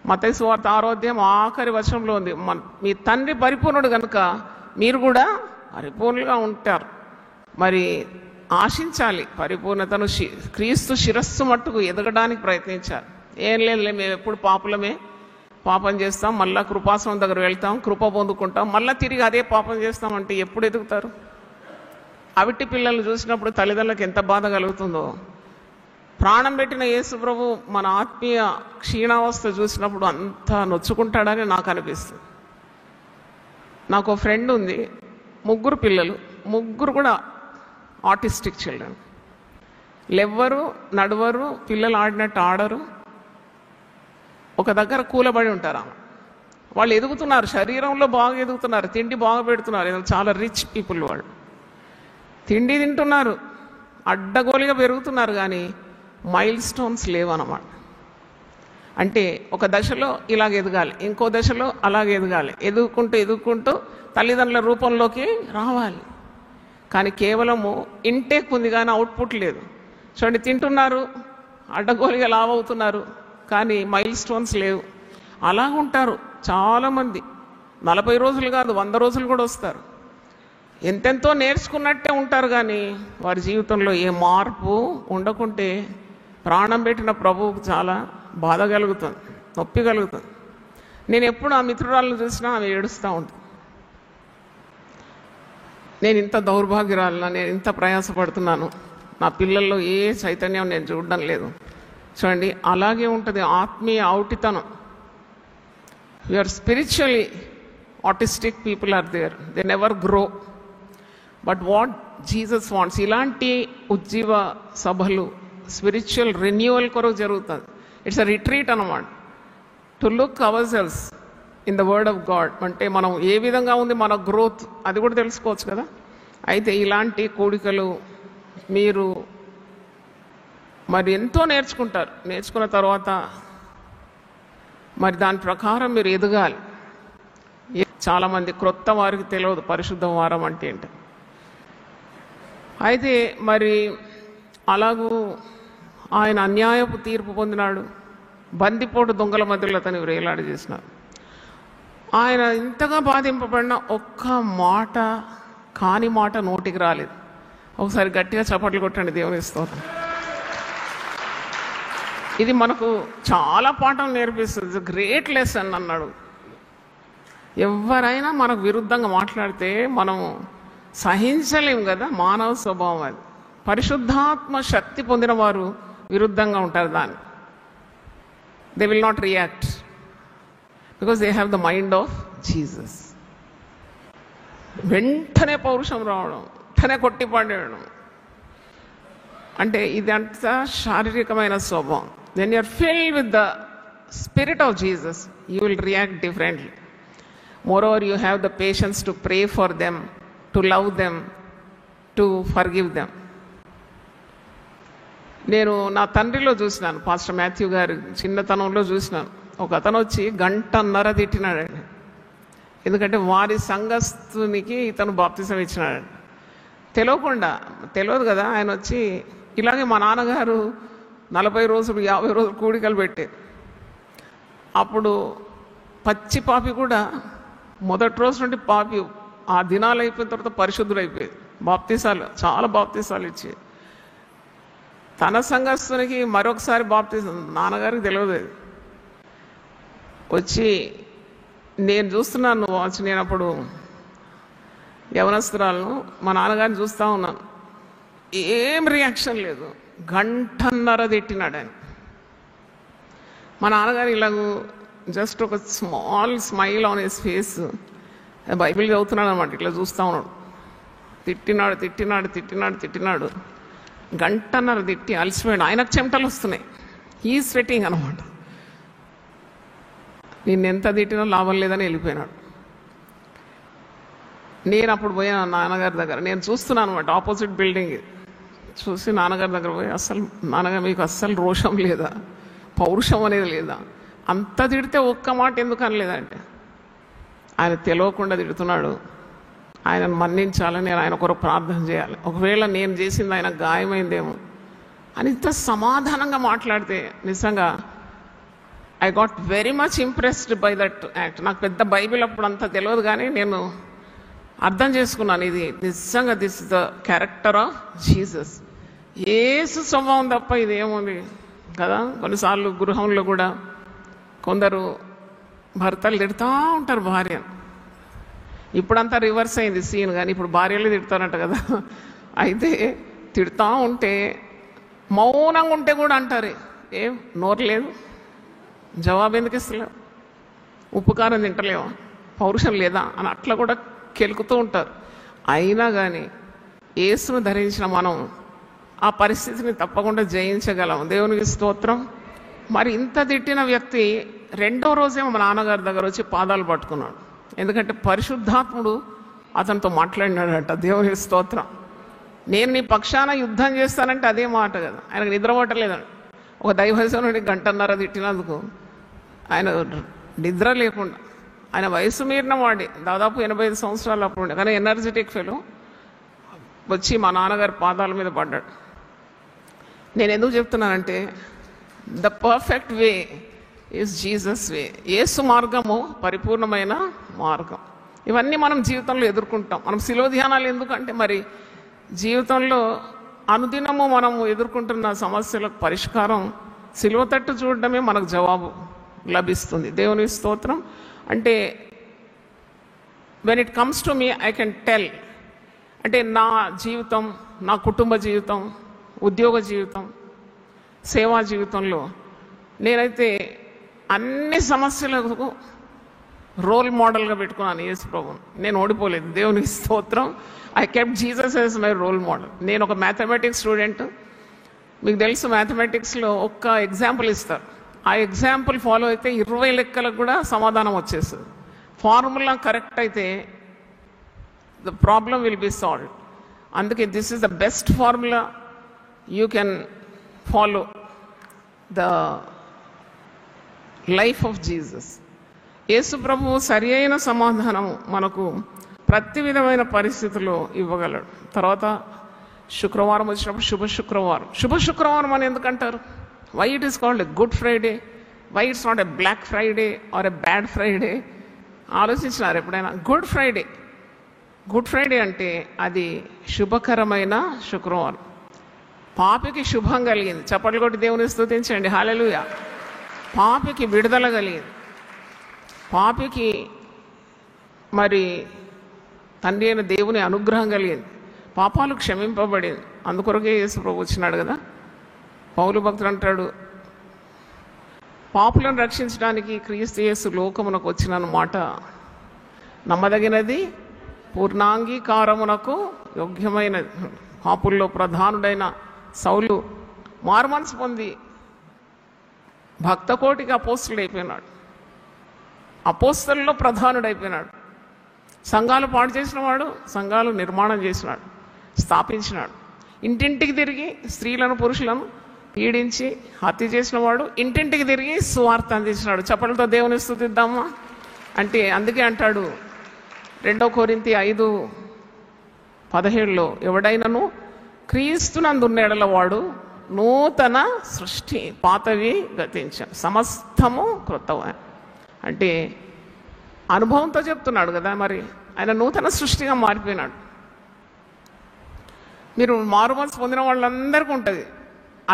మత్తయి సువార్త 6వ అధ్యాయం ఆఖరి వచనంలో ఉంది, మీ తండ్రి పరిపూర్ణుడు కనుక మీరు కూడా పరిపూర్ణంగా ఉంటారు. మరి ఆశించాలి పరిపూర్ణతను. క్రీస్తు శిరస్సు మట్టుకు ఎదగడానికి ప్రయత్నించాలి. ఏం లేదు, మేము ఎప్పుడు పాపులమే, పాపం చేస్తాం, మళ్ళీ కృపాసనం దగ్గర వెళ్తాం, కృప పొందుకుంటాం, మళ్ళీ తిరిగి అదే పాపం చేస్తామంటే ఎప్పుడు ఎదుగుతారు? అవిటి పిల్లలు చూసినప్పుడు తల్లిదండ్రులకు ఎంత బాధ కలుగుతుందో, ప్రాణం పెట్టిన యేసు ప్రభు మన ఆత్మీయ క్షీణావస్థ చూసినప్పుడు అంత నొచ్చుకుంటాడని నాకు అనిపిస్తుంది. నాకు ఒక ఫ్రెండ్ ఉంది, 3 పిల్లలు, 3 కూడా ఆటిస్టిక్ చిల్డ్రన్. లెవ్వరు, నడవరు, పిల్లలు ఆడినట్టు ఆడరు, ఒక దగ్గర కూలబడి ఉంటారు. వాళ్ళు ఎదుగుతున్నారు, శరీరంలో బాగా ఎదుగుతున్నారు, తిండి బాగా పెడుతున్నారు, చాలా రిచ్ పీపుల్. వాళ్ళు తిండి తింటున్నారు, అడ్డగోలుగా పెరుగుతున్నారు, కానీ మైల్ స్టోన్స్ లేవన్నమాట. అంటే ఒక దశలో ఇలాగ ఎదగాలి, ఇంకో దశలో అలాగే ఎదగాలి, ఎదుగుకుంటూ తల్లిదండ్రుల రూపంలోకి రావాలి. కానీ కేవలము ఇంటేక్ ఉంది కానీ అవుట్పుట్ లేదు. చూడండి, తింటున్నారు, అడ్డగోలుగా లావ్ అవుతున్నారు, కానీ మైల్ స్టోన్స్ లేవు. అలాగ ఉంటారు చాలామంది. 40 రోజులు కాదు, 100 రోజులు కూడా వస్తారు. ఎంతెంతో నేర్చుకున్నట్టే ఉంటారు, కానీ వారి జీవితంలో ఏ మార్పు ఉండకుంటే ప్రాణం పెట్టిన ప్రభువుకు చాలా బాధ కలుగుతుంది, నొప్పి కలుగుతుంది. నేను ఎప్పుడు ఆ మిత్రురాలను చూసినా ఆమె ఏడుస్తూ ఉంటుంది. నేను ఇంత దౌర్భాగ్యురాలనా, నేను ఇంత ప్రయాసపడుతున్నాను, నా పిల్లల్లో ఏ చైతన్యం నేను చూడడం లేదు. చూడండి, అలాగే ఉంటుంది ఆత్మీయ ఔటితనం. Your spiritually autistic people are there, they never grow. But what Jesus wants, ఇలాంటి ఉజ్జీవ సభలు స్పిరిచువల్ రెన్యూవల్ కొరకు జరుగుతుంది. ఇట్స్ అ రిట్రీట్ అన్నమాట, to look our selves in the word of God. అంటే మనం ఏ విధంగా ఉంది మన గ్రోత్, అది కూడా తెలుసుకోవచ్చు కదా. అయితే ఇలాంటి కూడికలు మీరు మరి ఎంతో నేర్చుకుంటారు. నేర్చుకున్న తర్వాత మరి దాని ప్రకారం మీరు ఎదగాలి. చాలామంది క్రొత్త వారికి తెలియదు పరిశుద్ధ వారం అంటే ఏంటి. అయితే మరి అలాగూ ఆయన అన్యాయపు తీర్పు పొందినాడు, బందిపోటు దొంగల మధ్యలో అతని వేలాడి చేసినారు. ఆయన ఇంతగా బాధింపబడిన ఒక్క మాట, కాని మాట నోటికి రాలేదు. ఒకసారి గట్టిగా చప్పట్లు కొట్టండి, దేవుని స్తోత్రం. ఇది మనకు చాలా పాఠం నేర్పిస్తుంది. గ్రేట్ లెసన్ అన్నాడు. ఎవరైనా మనకు విరుద్ధంగా మాట్లాడితే మనం సహించలేము కదా, మానవ స్వభావం అది. పరిశుద్ధాత్మ శక్తి పొందిన వారు విరుద్ధంగా ఉంటారు దాన్ని. They will not react because they have the mind of Jesus. వెంటనే పౌరుషం రావడం, వెంటనే కొట్టిపడేయడం, అంటే ఇదంతా శారీరకమైన స్వభావం. When you are filled with the spirit of Jesus, you will react differently. Moreover, you have the patience to pray for them, to love them, to forgive them. నేను నా తండ్రిలో చూసినాను, పాస్టర్ మాథ్యూ గారు చిన్నతనంలో చూసినాను. ఒక అతను వచ్చి 1.5 గంటలు తిట్టినాడండి. ఎందుకంటే వారి సంఘస్థునికి ఇతను బాప్తిసం ఇచ్చినాడండి. తెలియదు కదా. ఆయన వచ్చి ఇలాగే మా నాన్నగారు 40 రోజులు 50 రోజులు కూడికలు పెట్టారు. అప్పుడు పచ్చి పాపి కూడా మొదటి రోజు నుండి పాపి ఆ దినాలు అయిపోయిన తర్వాత పరిశుద్ధుడు అయిపోయేది. బాప్తిసాలు, చాలా బాప్తిసాలు ఇచ్చేది. తన సంఘస్థునికి మరొకసారి బాప్తిసం నాన్నగారికి తెలియదు. వచ్చి నేను చూస్తున్నాను వచ్చి, నేను అప్పుడు యవనస్తురాలను, మా నాన్నగారిని చూస్తూ ఉన్నాను. ఏం రియాక్షన్ లేదు. 1.5 గంటలు తిట్టినాడు ఆయన. మా నాన్నగారు ఇలాగూ జస్ట్ ఒక small smile on his face, Bible చదువుతున్నాడు అనమాట. ఇట్లా చూస్తూ ఉన్నాడు. తిట్టినాడు 1.5 గంటలు తిట్టి అలసిపోయాడు. ఆయనకు చెమటలు వస్తున్నాయి. హీ స్వెటింగ్ అనమాట. నిన్నెంత తిట్టినా లాభం లేదని వెళ్ళిపోయినాడు. నేను అప్పుడు పోయినా నాన్నగారి దగ్గర. నేను చూస్తున్నాను అనమాట, ఆపోజిట్ బిల్డింగ్. చూసి నాన్నగారి దగ్గర పోయి, అస్సలు నాన్నగారు మీకు అస్సలు రోషం లేదా, పౌరుషం అనేది లేదా, అంత తిడితే ఒక్క మాట ఎందుకు అనలేదంటే, ఆయన తెలియకుండా తిడుతున్నాడు, ఆయనను మన్నించాలని నేను ఆయన కొరకు ప్రార్థన చేయాలి, ఒకవేళ నేను చేసింది ఆయన గాయమైందేమో అని ఇంత సమాధానంగా మాట్లాడితే నిజంగా I got very much impressed by that act. నాకు పెద్ద బైబిల్ అప్పుడు అంత తెలియదు, కానీ నేను అర్థం చేసుకున్నాను, ఇది నిజంగా this is the character of Jesus. యేసు స్వభావం తప్ప ఇది ఏముంది కదా. కొన్నిసార్లు గృహంలో కూడా కొందరు భర్తలు తిడుతూ ఉంటారు భార్యను. ఇప్పుడంతా రివర్స్ అయింది సీన్, కానీ ఇప్పుడు భార్యలు తిడతారంట కదా. అయితే తిడతా ఉంటే మౌనంగా ఉంటే కూడా అంటారు, ఏం నోరు లేదు, జవాబు ఎందుకు ఇస్తలేవు, ఉప్పు కారం తింటలేవా, పౌరుషం లేదా అని అట్లా కూడా కెలుకుతూ ఉంటారు. అయినా కానీ యేసును ధరించిన మనం ఆ పరిస్థితిని తప్పకుండా జయించగలం. దేవునికి స్తోత్రం. మరి ఇంత తిట్టిన వ్యక్తి రెండో రోజే మా నాన్నగారి దగ్గర వచ్చి పాదాలు పట్టుకున్నాడు. ఎందుకంటే పరిశుద్ధాత్ముడు అతనితో మాట్లాడినాడట. దేవునికి స్తోత్రం. నేను నీ పక్షాన యుద్ధం చేస్తానంటే అదే మాట కదా. ఆయనకు నిద్ర పట్టలేదండి. ఒక దైవజనుడిని గంటన్నర తిట్టినందుకు ఆయన నిద్ర లేకుండా, ఆయన వయసు మీరిన వాడి, దాదాపు 85 సంవత్సరాలు అప్పుడు ఉండే, కానీ ఎనర్జెటిక్ ఫెలో వచ్చి మా నాన్నగారి పాదాల మీద పడ్డాడు. నేను ఎందుకు చెప్తున్నానంటే the perfect way is Jesus way. యేసు మార్గము పరిపూర్ణమైన మార్గం. ఇవన్నీ మనం జీవితంలో ఎదుర్కొంటాం. మనం శిలువ ధ్యానాలు ఎందుకంటే మరి జీవితంలో అనుదినము మనం ఎదుర్కొంటున్న సమస్యలకు పరిష్కారం శిలువ తట్టు చూడడమే మనకు జవాబు లభిస్తుంది. దేవుని స్తోత్రం. అంటే when it comes to me I can tell, అంటే నా జీవితం, నా కుటుంబ జీవితం, ఉద్యోగ జీవితం, సేవా జీవితంలో నేనైతే అన్ని సమస్యలకు రోల్ మోడల్గా పెట్టుకున్నాను యేసు ప్రభువుని. నేను ఓడిపోలేదు. దేవునికి స్తోత్రం. I kept Jesus as my role model. నేను ఒక మ్యాథమెటిక్స్ స్టూడెంట్. మీకు తెలుసు మ్యాథమెటిక్స్లో ఒక్క ఎగ్జాంపుల్ ఇస్తారు. ఆ ఎగ్జాంపుల్ ఫాలో అయితే 20 లెక్కలకు కూడా సమాధానం వచ్చేస్తుంది. ఫార్ములా కరెక్ట్ అయితే the problem will be solved. అందుకే this is the best formula you can follow, the life of Jesus. యేసు ప్రభువు సరి అయిన సమాధానం మనకు ప్రతి విధమైన పరిస్థితుల్లో ఇవ్వగలడు. తర్వాత శుక్రవారం వచ్చినప్పుడు శుభ శుక్రవారం. శుభ శుక్రవారం అని ఎందుకంటారు? Why it is called a Good Friday? Why it's not a black Friday or a bad Friday? ఆలోచించినారు ఎప్పుడైనా? Good Friday. గుడ్ ఫ్రైడే అంటే అది శుభకరమైన శుక్రవారం. పాపికి శుభం కలిగింది. చప్పట్లు కొట్టి దేవుని స్తుతించండి. హల్లెలూయా. పాపికి విడుదల కలిగింది. పాపికి మరి తండ్రి అయిన దేవుని అనుగ్రహం కలిగింది. పాపాలు క్షమింపబడింది. అందుకొరకే యేసు ప్రభు వచ్చినాడు కదా. పౌలు భక్తుడు అంటాడు, పాపులను రక్షించడానికి క్రీస్తు యేసు లోకమునకు వచ్చిన మాట నమ్మదగినది, పూర్ణాంగీకారమునకు యోగ్యమైనది. పాపుల్లో ప్రధానుడైన సౌలు మారుమనసు పొంది భక్త కోటికి అపోస్తలుడు అయిపోయినాడు. అపోస్తలులో ప్రధానుడైపోయినాడు. సంఘాలు పాడు చేసిన వాడు సంఘాలు నిర్మాణం చేసినాడు, స్థాపించినాడు. ఇంటింటికి తిరిగి స్త్రీలను పురుషులను పీడించి హత్య చేసిన వాడు ఇంటింటికి తిరిగి సువార్త అందించినాడు. చప్పలతో దేవుని స్తుతిద్దామా? అంటే అందుకే అంటాడు 2 కొరింథీ 5:17 ఎవడైనను క్రీస్తునందున్న ఎడల వాడు నూతన సృష్టి, పాతవి గతించాను, సమస్తము క్రొత్తవే. అంటే అనుభవంతో చెప్తున్నాడు కదా. మరి ఆయన నూతన సృష్టిగా మారిపోయినాడు. మీరు మారుమనసు పొందిన వాళ్ళందరికీ ఉంటుంది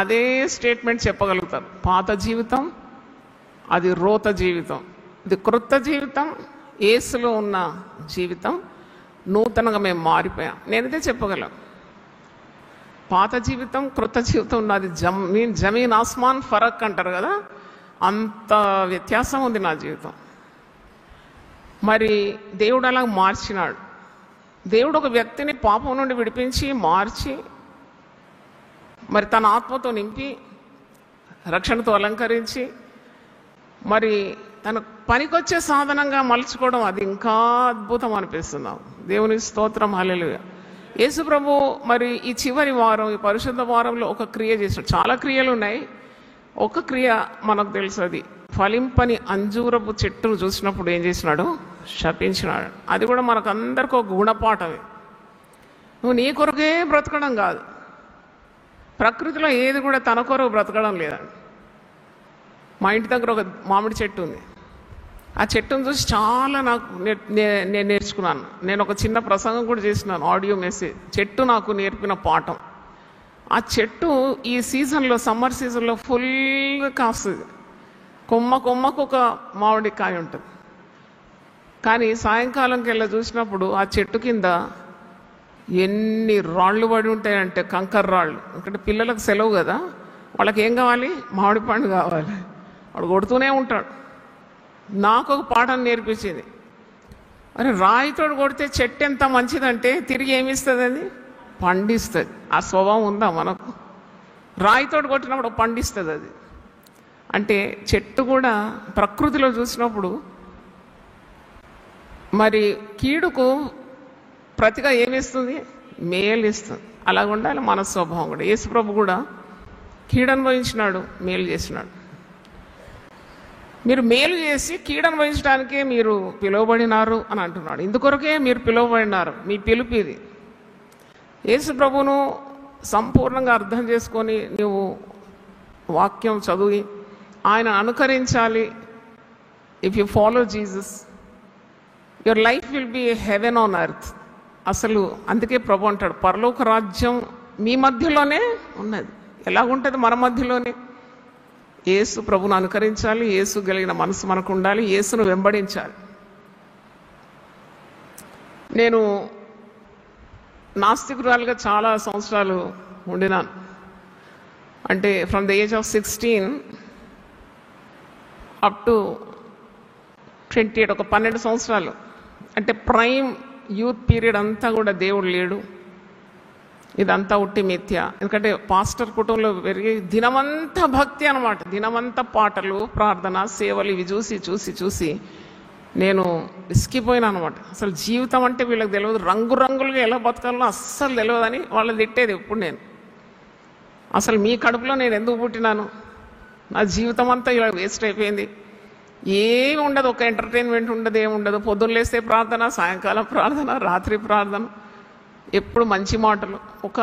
అదే స్టేట్మెంట్ చెప్పగలుగుతారు. పాత జీవితం అది రోత జీవితం, ఇది క్రొత్త జీవితం, యేసులో ఉన్న జీవితం, నూతనంగా మేము మారిపోయాం. నేనైతే చెప్పగలం, పాత జీవితం క్రొత్త జీవితం ఉన్నది జమీన్ ఆస్మాన్ ఫరక్ అంటారు కదా, అంత వ్యత్యాసం ఉంది నా జీవితం. మరి దేవుడు అలా మార్చినాడు. దేవుడు ఒక వ్యక్తిని పాపం నుండి విడిపించి మార్చి మరి తన ఆత్మతో నింపి రక్షణతో అలంకరించి మరి తన పనికొచ్చే సాధనంగా మలుచుకోవడం అది ఇంకా అద్భుతం అనిపిస్తుంది. దేవుని స్తోత్రం. హల్లెలూయా. యేసు ప్రభు మరి ఈ చివరి వారం, ఈ పరిశుద్ధ వారంలో ఒక క్రియ చేసినాడు. చాలా క్రియలు ఉన్నాయి. ఒక క్రియ మనకు తెలుసు, అది ఫలింపని అంజూరపు చెట్టును చూసినప్పుడు ఏం చేసినాడు? శపించినాడు. అది కూడా మనకు అందరికీ ఒక గుణపాఠమే. నువ్వు నీ కొరకే బ్రతకడం కాదు. ప్రకృతిలో ఏది కూడా తన కొరకు బ్రతకడం లేదండి. మా ఇంటి దగ్గర ఒక మామిడి చెట్టు ఉంది. ఆ చెట్టును చూసి చాలా నాకు నేను నేర్చుకున్నాను. నేను ఒక చిన్న ప్రసంగం కూడా చేసినాను, ఆడియో మెసేజ్. చెట్టు నాకు నేర్పిన పాఠం. ఆ చెట్టు ఈ సీజన్లో, సమ్మర్ సీజన్లో ఫుల్గా కాస్తుంది. కొమ్మకు ఒక మామిడి కాయ ఉంటుంది. కానీ సాయంకాలంకి వెళ్ళి చూసినప్పుడు ఆ చెట్టు కింద ఎన్ని రాళ్ళు పడి ఉంటాయంటే, కంకర రాళ్ళు. ఎందుకంటే పిల్లలకు సెలవు కదా, వాళ్ళకి ఏం కావాలి? మామిడి పండు కావాలి. వాడు కొడుతూనే ఉంటాడు. నాకు ఒక పాఠం నేర్పించింది. అరే, రాయితోడు కొడితే చెట్టు ఎంత మంచిదంటే తిరిగి ఏమిస్తుంది? అది పండిస్తుంది. ఆ స్వభావం ఉందా మనకు? రాయితోడు కొట్టినప్పుడు పండిస్తుంది అది. అంటే చెట్టు కూడా ప్రకృతిలో చూసినప్పుడు మరి కీడుకు ప్రతిగా ఏమిస్తుంది? మేలు ఇస్తుంది. అలాగ ఉండాలి మన స్వభావం కూడా. యేసుప్రభు కూడా కీడు అనుభవించినాడు, మేలు చేసినాడు. మీరు మేలు చేసి కీడు అనుభవించడానికే మీరు పిలువబడినారు అని అంటున్నాడు. ఇందుకొరకే మీరు పిలువబడినారు. మీ పిలుపు ఇది. యేసుప్రభును సంపూర్ణంగా అర్థం చేసుకొని నువ్వు వాక్యం చదివి ఆయన అనుకరించాలి. If you follow Jesus, your life will be heaven on earth. అసలు అందుకే ప్రభు అంటాడు, పరలోక రాజ్యం మీ మధ్యలోనే ఉన్నది. ఎలాగుంటుంది? మన మధ్యలోనే. యేసు ప్రభును అనుకరించాలి. యేసు కలిగిన మనసు మనకు ఉండాలి. యేసును వెంబడించాలి. నేను నాస్తికురాలుగా చాలా సంవత్సరాలు ఉండినాను. అంటే from the age of 16 up to 28, ఒక 12 సంవత్సరాలు. అంటే ప్రైమ్ యూత్ పీరియడ్ అంతా కూడా దేవుడు లేడు, ఇదంతా ఉట్టి మిథ్య. ఎందుకంటే పాస్టర్ కుటుంబంలో పెరిగి దినమంతా భక్తి అనమాట. దినమంతా పాటలు, ప్రార్థన, సేవలు ఇవి చూసి చూసి చూసి నేను విసిగిపోయినా అనమాట. అసలు జీవితం అంటే వీళ్ళకి తెలియదు, రంగురంగులుగా ఎలా బతకాలో అస్సలు తెలియదని వాళ్ళు తిట్టేది ఎప్పుడు. నేను అసలు మీ కడుపులో నేను ఎందుకు పుట్టినాను? నా జీవితం అంతా ఇలా వేస్ట్ అయిపోయింది. ఏమి ఉండదు, ఒక ఎంటర్టైన్మెంట్ ఉండదు, ఏముండదు. పొద్దున్న లేస్తే ప్రార్థన, సాయంకాలం ప్రార్థన, రాత్రి ప్రార్థన, ఎప్పుడు మంచి మాటలు. ఒక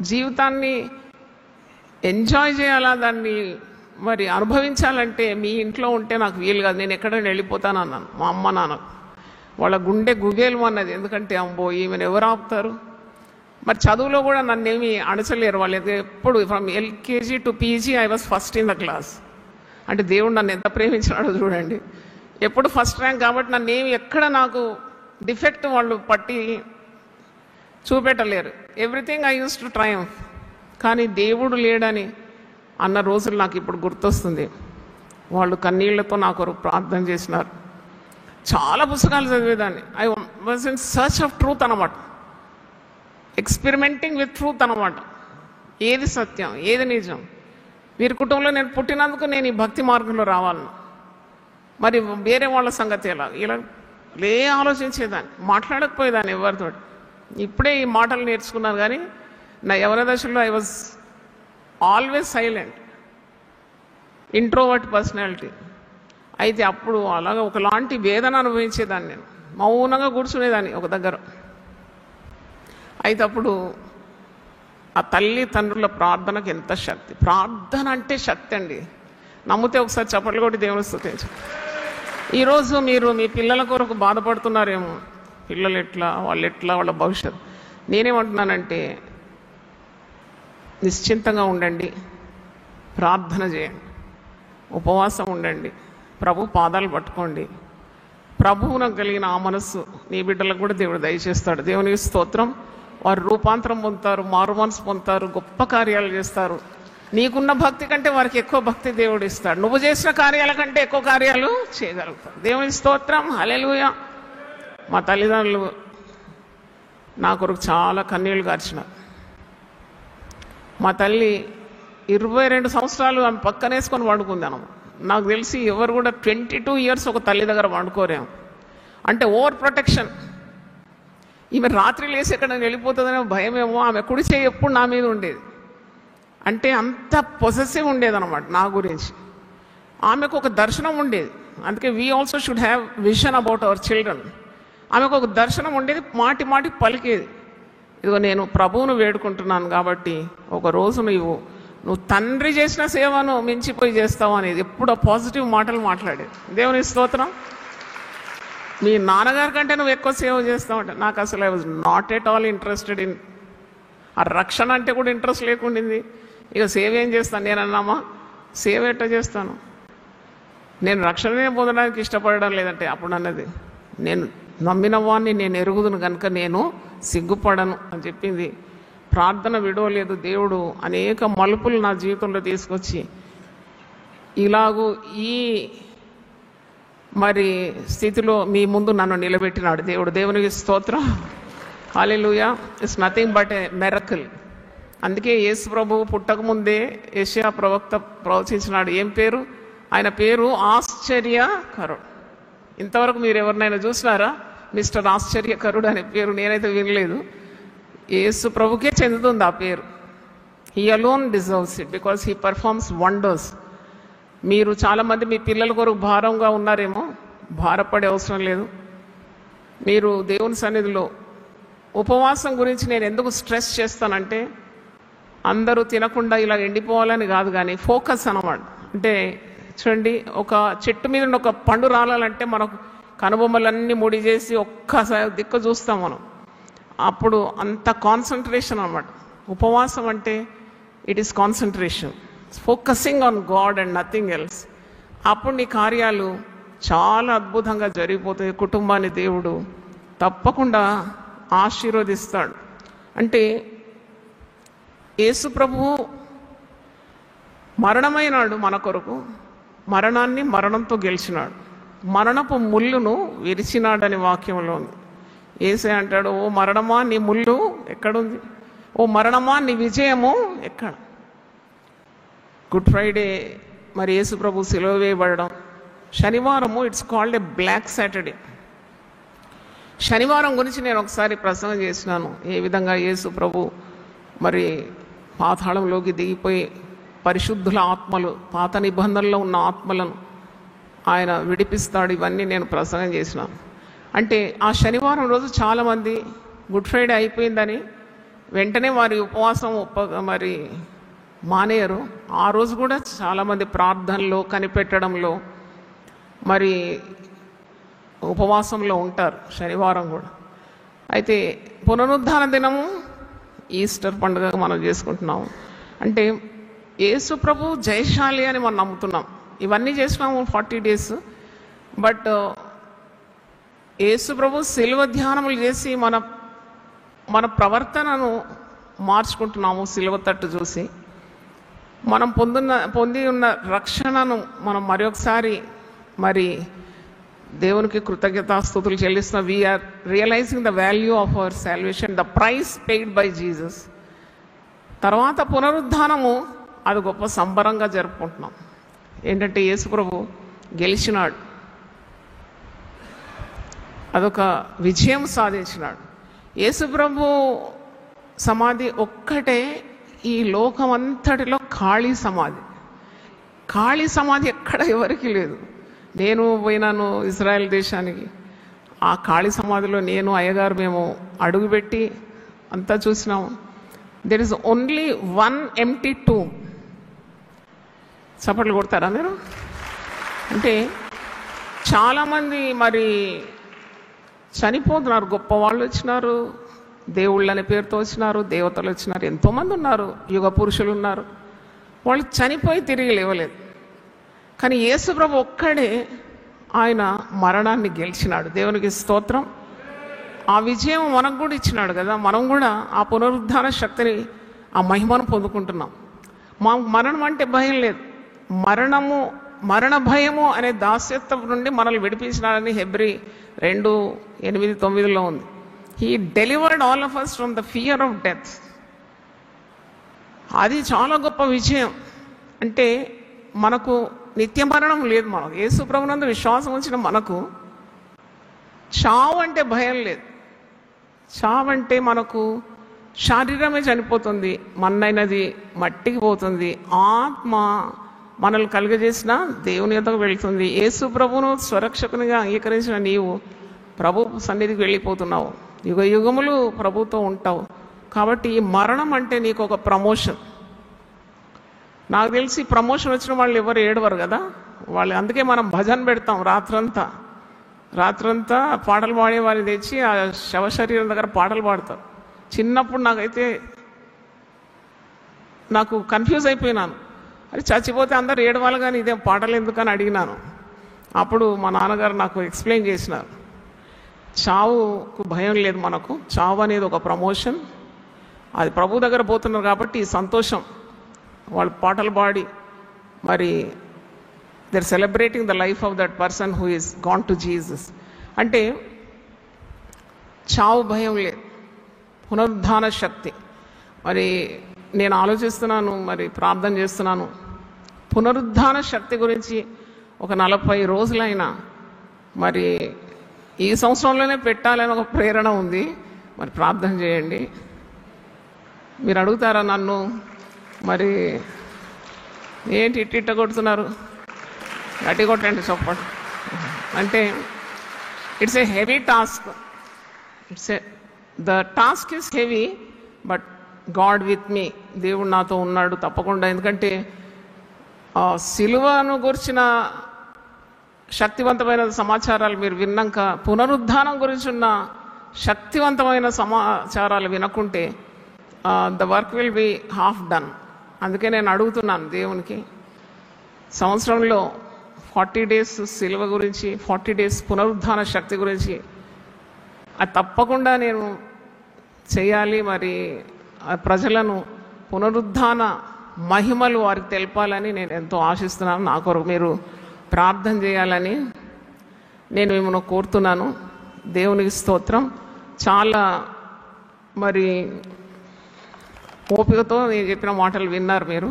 జీవితాన్ని ఎంజాయ్ చేయాలా, దాన్ని మరి అనుభవించాలంటే మీ ఇంట్లో ఉంటే నాకు వీలు కాదు, నేను ఎక్కడైనా వెళ్ళిపోతాను అన్నాను. మా అమ్మ నాన్న వాళ్ళ గుండె గుబేలు అన్నది. ఎందుకంటే అమ్మో ఈమెను ఎవరు ఆపుతారు? మరి చదువులో కూడా నన్నేమి అణచలేరు వాళ్ళు. ఎప్పుడు from LKG to PG I was first in the class. అంటే దేవుడు నన్ను ఎంత ప్రేమించినాడో చూడండి. ఎప్పుడు ఫస్ట్ ర్యాంక్ కాబట్టి నన్నేమి ఎక్కడ నాకు డిఫెక్ట్ వాళ్ళు పట్టి చూపెట్టలేరు. Everything I use to triumph. కానీ దేవుడు లేడని అన్న రోజులు నాకు ఇప్పుడు గుర్తొస్తుంది. వాళ్ళు కన్నీళ్లతో నా కొరకు ప్రార్థన చేసినారు. చాలా పుస్తకాలు చదివేదాన్ని. I was in search of truth అనమాట. ఎక్స్పెరిమెంటింగ్ విత్ ట్రూత్ అనమాట. ఏది సత్యం, ఏది నిజం. వీరి కుటుంబంలో నేను పుట్టినందుకు నేను ఈ భక్తి మార్గంలో రావాలను. మరి వేరే వాళ్ళ సంగతి ఎలా? ఇలా ఆలోచించేదాన్ని, మాట్లాడకపోయేదాన్ని ఎవరితో. ఇప్పుడే ఈ మాటలు నేర్చుకున్నాను. కానీ నా యవన దశలో I was always silent, introvert personality. అయితే అప్పుడు అలాగా ఒకలాంటి వేదన అనుభవించేదాన్ని. నేను మౌనంగా కూర్చునేదాన్ని ఒక దగ్గర. అయితే అప్పుడు ఆ తల్లి తండ్రుల ప్రార్థనకు ఎంత శక్తి! ప్రార్థన అంటే శక్తి అండి. నమ్మితే ఒకసారి చప్పట్లు కొట్టి దేవుని స్తుతించండి. ఈరోజు మీరు మీ పిల్లల కొరకు బాధపడుతున్నారేమో, పిల్లలు ఎట్లా, వాళ్ళు ఎట్లా, వాళ్ళ భవిష్యత్తు. నేనేమంటున్నానంటే నిశ్చింతంగా ఉండండి, ప్రార్థన చేయండి, ఉపవాసం ఉండండి, ప్రభు పాదాలు పట్టుకోండి. ప్రభువునకు కలిగిన ఆ మనస్సు నీ బిడ్డలకు కూడా దేవుడు దయచేస్తాడు. దేవునికి స్తోత్రం. వారు రూపాంతరం పొందుతారు, మారు మనసు పొందుతారు, గొప్ప కార్యాలు చేస్తారు. నీకున్న భక్తి కంటే వారికి ఎక్కువ భక్తి దేవుడు ఇస్తాడు. నువ్వు చేసిన కార్యాల కంటే ఎక్కువ కార్యాలు చేయగలుగుతారు. దేవుని స్తోత్రం. హల్లెలూయా. మా తల్లిదండ్రులు నా కొరకు చాలా కన్నీళ్లు కార్చినారు. మా తల్లి 22 సంవత్సరాలు ఆమె పక్కనేసుకొని వండుకుందాను. నాకు తెలిసి ఎవరు కూడా 22 ఇయర్స్ ఒక తల్లి దగ్గర వండుకోరేము. అంటే ఓవర్ ప్రొటెక్షన్. ఈమె రాత్రి లేసి ఎక్కడ వెళ్ళిపోతుందనే భయమేమో. ఆమె కుడి చేయి ఎప్పుడు నా మీద ఉండేది. అంటే అంత పొసెసివ్ ఉండేదన్నమాట నా గురించి. ఆమెకు ఒక దర్శనం ఉండేది. అందుకే we also should have vision about our children. ఆమెకు ఒక దర్శనం ఉండేది, మాటి మాటి పలికేది. ఇదిగో నేను ప్రభువును వేడుకుంటున్నాను కాబట్టి ఒకరోజు నువ్వు తండ్రి చేసిన సేవను మించిపోయి చేస్తావు అనేది ఎప్పుడు పాజిటివ్ మాటలు మాట్లాడేది. దేవుని స్తోత్రం. మీ నాన్నగారి కంటే నువ్వు ఎక్కువ సేవ చేస్తావు అంటే నాకు అసలు I was not at all interested in. ఆ రక్షణ అంటే కూడా ఇంట్రెస్ట్ లేకుండింది. ఇక సేవ ఏం చేస్తాను నేనన్నామా? సేవ ఎట్లా చేస్తాను? నేను రక్షణనే పొందడానికి ఇష్టపడడం లేదంటే అప్పుడు అన్నది నేను నమ్మిన వాడిని నేను ఎరుగుదును కనుక నేను సిగ్గుపడను అని చెప్పింది. ప్రార్థన విడవలేదు. దేవుడు అనేక మలుపులు నా జీవితంలో తీసుకొచ్చి ఇలాగూ ఈ మరి స్థితిలో మీ ముందు నన్ను నిలబెట్టినాడు దేవుడు. దేవునికి స్తోత్రం. Hallelujah. It's nothing but a miracle. అందుకే యేసు ప్రభువు పుట్టకముందే యెషయా ప్రవక్త ప్రవచించినాడు. ఏం పేరు? ఆయన పేరు ఆశ్చర్యకరుడు. ఇంతవరకు మీరు ఎవరినైనా చూసినారా మిస్టర్ ఆశ్చర్యకరుడు అనే పేరు? నేనైతే వినలేదు. యేసు ప్రభుకే చెందుతుంది ఆ పేరు. He alone deserves it because he performs wonders. మీరు చాలామంది మీ పిల్లల కొరకు భారంగా ఉన్నారేమో. భారపడే అవసరం లేదు. మీరు దేవుని సన్నిధిలో ఉపవాసం గురించి నేను ఎందుకు స్ట్రెస్ చేస్తానంటే, అందరూ తినకుండా ఇలా ఎండిపోవాలని కాదు, కానీ ఫోకస్ అన్నమాట. అంటే చూడండి, ఒక చెట్టు మీద ఒక పండు రాలాలంటే మనకు కనుబొమ్మలన్నీ ముడి చేసి ఒక్కసారి దిక్కు చూస్తాం మనం. అప్పుడు అంత కాన్సన్ట్రేషన్ అన్నమాట. ఉపవాసం అంటే it is concentration, focusing on God and nothing else. అప్పుడు నీ కార్యాలు చాలా అద్భుతంగా జరిగిపోతాయి. కుటుంబాన్ని దేవుడు తప్పకుండా ఆశీర్వదిస్తాడు. అంటే యేసు ప్రభువు మరణమైనాడు మన కొరకు. మరణాన్ని మరణంతో గెలిచినాడు. మరణపు ముళ్ళును విరిచినాడని వాక్యంలో ఉంది. యేసే అంటాడు, ఓ మరణమా నీ ముళ్ళు ఎక్కడుంది? ఓ మరణమా నీ విజయము ఎక్కడ? గుడ్ ఫ్రైడే మరి యేసు ప్రభు సిలువ వేయబడడం. శనివారము it's called a black Saturday. శనివారం గురించి నేను ఒకసారి ప్రసంగం చేసినాను. ఏ విధంగా యేసు ప్రభు మరి పాతాళంలోకి దిగిపోయి పరిశుద్ధుల ఆత్మలు, పాత నిబంధనలో ఉన్న ఆత్మలను ఆయన విడిపిస్తాడు. ఇవన్నీ నేను ప్రసంగం చేసినాను. అంటే ఆ శనివారం రోజు చాలామంది గుడ్ ఫ్రైడే అయిపోయిందని వెంటనే వారి ఉపవాసం మరి మానేయరు. ఆ రోజు కూడా చాలామంది ప్రార్థనలో కనిపెట్టడంలో మరి ఉపవాసంలో ఉంటారు శనివారం కూడా. అయితే పునరుద్ధాన దినము ఈస్టర్ పండుగ మనం చేసుకుంటున్నాము. అంటే యేసు ప్రభు జయశాలి అని మనం నమ్ముతున్నాం. ఇవన్నీ చేసినాము 40 days. బట్ యేసు ప్రభు శిలువ ధ్యానములు చేసి మన ప్రవర్తనను మార్చుకుంటున్నాము. శిలువ తట్టు చూసి మనం పొంది ఉన్న రక్షణను మనం మరొకసారి మరి దేవునికి కృతజ్ఞతాస్తుతులు చెల్లిస్తున్నాం. We are realising the value of our salvation, the price paid by Jesus. తర్వాత పునరుద్ధానము అది గొప్ప సంబరంగా జరుపుకుంటున్నాం. ఏంటంటే యేసు ప్రభు గెలిచినాడు, అదొక విజయం సాధించినాడు. యేసు ప్రభు సమాధి ఒక్కటే ఈ లోకం అంతటిలో ఖాళీ సమాధి. ఖాళీ సమాధి ఎక్కడ ఎవరికి లేదు. నేను పోయినాను ఇజ్రాయెల్ దేశానికి. ఆ ఖాళీ సమాధిలో నేను అయ్యగారు మేము అడుగుపెట్టి అంతా చూసినాము. There is only 1 empty tomb. చప్పట్లు కొడతారా మీరు? అంటే చాలామంది మరి చనిపోతున్నారు. గొప్ప వాళ్ళు వచ్చినారు, దేవుళ్ళు అనే పేరుతో వచ్చినారు, దేవతలు వచ్చినారు, ఎంతోమంది ఉన్నారు, యుగ పురుషులు ఉన్నారు. వాళ్ళు చనిపోయి తిరిగి లేవలేదు. కానీ యేసు ప్రభు ఒక్కడే ఆయన మరణాన్ని గెలిచినాడు. దేవునికి స్తోత్రం. ఆ విజయం మనకు కూడా ఇచ్చినాడు కదా. మనం కూడా ఆ పునరుద్ధాన శక్తిని, ఆ మహిమను పొందుకుంటున్నాం. మరణం అంటే భయం లేదు. మరణ భయము అనే దాస్యత్వం నుండి మనల్ని విడిపించినాడని హెబ్రీ 2:8-9 ఉంది. He delivered all of us from the fear of death. అది చాలా గొప్ప విజయం. అంటే మనకు నిత్య మరణం లేదు. మనకు యేసు ప్రభునందు విశ్వాసం ఉంచిన మనకు చావు అంటే భయం లేదు. చావు అంటే మనకు శారీరమే చనిపోతుంది, మన్నైనది మట్టికి పోతుంది, ఆత్మ మనల్ని కలుగజేసిన దేవుని యొద్దకు వెళుతుంది. యేసు ప్రభువును స్వరక్షకునిగా అంగీకరించిన నీవు ప్రభు సన్నిధికి వెళ్ళిపోతున్నావు, యుగ యుగములు ప్రభుతో ఉంటావు. కాబట్టి ఈ మరణం అంటే నీకు ఒక ప్రమోషన్. నాకు తెలిసి ప్రమోషన్ వచ్చిన వాళ్ళు ఎవరు ఏడవరు కదా. వాళ్ళు అందుకే మనం భజన పెడతాం రాత్రంతా పాటలు పాడే వారిని తెచ్చి ఆ శవ శరీరం దగ్గర పాటలు పాడతారు. చిన్నప్పుడు నాకు కన్ఫ్యూజ్ అయిపోయినాను. అది చచ్చిపోతే అందరు ఏడవాలి కానీ ఇదేం పాటలు ఎందుకని అడిగినాను. అప్పుడు మా నాన్నగారు నాకు ఎక్స్ప్లెయిన్ చేసినారు. చావుకు భయం లేదు మనకు. చావు అనేది ఒక ప్రమోషన్. అది ప్రభు దగ్గర పోతున్నారు కాబట్టి ఈ సంతోషం. వాళ్ళు పాటలు పాడి మరి they are celebrating the life of that person who is gone to Jesus. అంటే చావు భయం లేదు, పునరుద్ధాన శక్తి. మరి నేను ఆలోచిస్తున్నాను, మరి ప్రార్థన చేస్తున్నాను, పునరుద్ధాన శక్తి గురించి ఒక 40 రోజులైనా మరి ఈ సంవత్సరంలోనే పెట్టాలని ఒక ప్రేరణ ఉంది. మరి ప్రార్థన చేయండి. మీరు అడుగుతారా నన్ను, మరి ఏంటి ఇట్టిట్ట కొడుతున్నారు? గట్టి కొట్టండి చొప్పటి. అంటే it's a heavy task. The task is heavy, but God with me, దేవుడు నాతో ఉన్నాడు తప్పకుండా. ఎందుకంటే సిలువను గురించిన శక్తివంతమైన సమాచారాలు మీరు విన్నాక పునరుద్ధానం గురించి ఉన్న శక్తివంతమైన సమాచారాలు వినకుంటే the work will be half done. అందుకే నేను అడుగుతున్నాను దేవునికి, సంవత్సరంలో 40 days సిలువ గురించి, 40 days పునరుద్ధాన శక్తి గురించి అది తప్పకుండా నేను చేయాలి. మరి ప్రజలను పునరుద్ధాన మహిమలు వారికి తెలపాలని నేను ఎంతో ఆశిస్తున్నాను. నా కొరకు మీరు ప్రార్థన చేయాలని నేను మిమ్మల్ని కోరుతున్నాను. దేవునికి స్తోత్రం. చాలా మరి ఓపికతో నేను చెప్పిన మాటలు విన్నారు మీరు.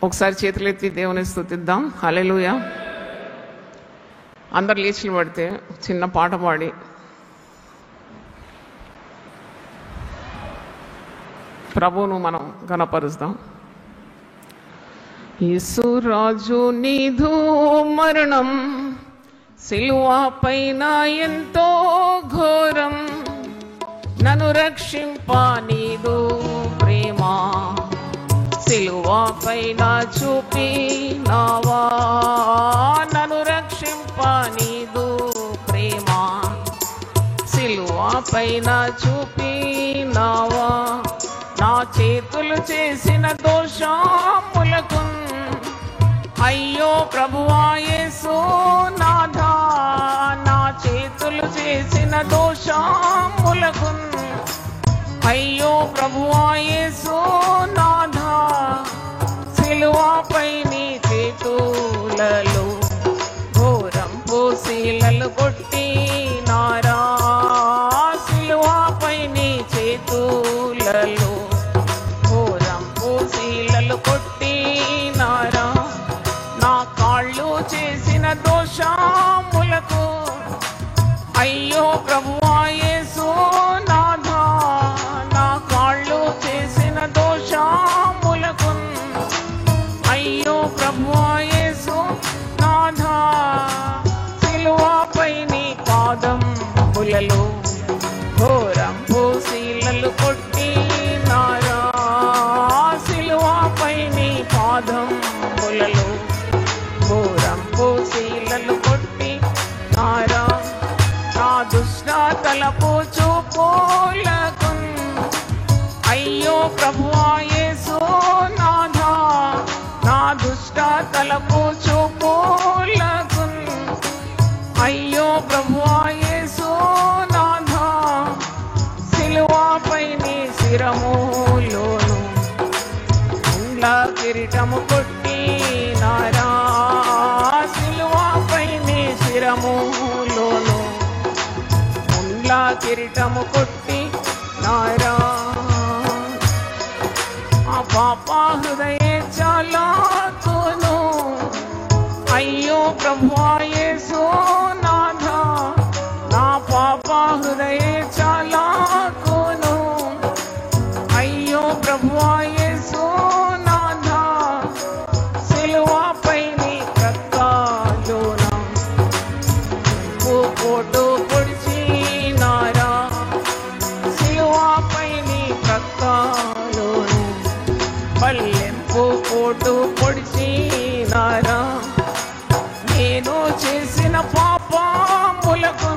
ఒకసారి చేతులెత్తి దేవుని స్తుతిద్దాం. హల్లెలూయా. అందరు లేచి పడితే చిన్న పాట పాడి ప్రభువును మనం గణపరుస్తాం. యేసు రాజు నీదు మరణం సిలువ పైన ఎంతో ఘోరం, నన్ను రక్షింప నీదు ప్రేమ సిలువ పైన చూపినావా, నన్ను రక్షింప నీదు ప్రేమ సిలువ పైన చూపినావా. నా చేతులు చేసిన దోషములకు అయ్యో ప్రభువా యేసు నాథా, నా చేతులు చేసిన దోషములకు అయ్యో ప్రభువా యేసు నాథా, సిలువపై నీ చేతులలో ఘోరం పూసీలలు కొట్టినారా, సిలువపై నీ చేతులలో ఘోరం పూసీలలు కొట్టినారా. నా కాళ్ళు చేసిన దోషములకు అయ్యో ప్రభువా యేసు నాథా, నా కాళ్ళు చేసిన దోషములకు అయ్యో ప్రభువా యేసు నాథా, సిలువపై నీ పాదములలో ఘోరం పూసీలలు కొట్టినారా, సిలువపై నీ పాదములలో ఘోరం పూసీలలు కొట్టినారా. నా దుష్ట తలపు చూపులకు అయ్యో ప్రభువా యేసు నాథా, నా దుష్ట తలపు చూపులకు అయ్యో ప్రభువా యేసు నాథా, సిలువపై నీ శిరములోను ముండ్ల కిరీటము కొట్టినారా, సిలువపై నీ శిరములోను ముండ్ల కిరీటము కొట్టినారా. ఆ పాప హృదయ చాలాకును అయ్యో ప్రభువా యేసు నాథా, నా పాప హృదయ చాలాకును అయ్యో ప్రభువా యేసు నాథా, సిలువపై నీ రక్తాలోన పోటు పొడిచినారా, సిలువపై నీ రక్తాలోన పల్లెంపు పోటు పొడిచినారా. నేను చేసిన పాపములకు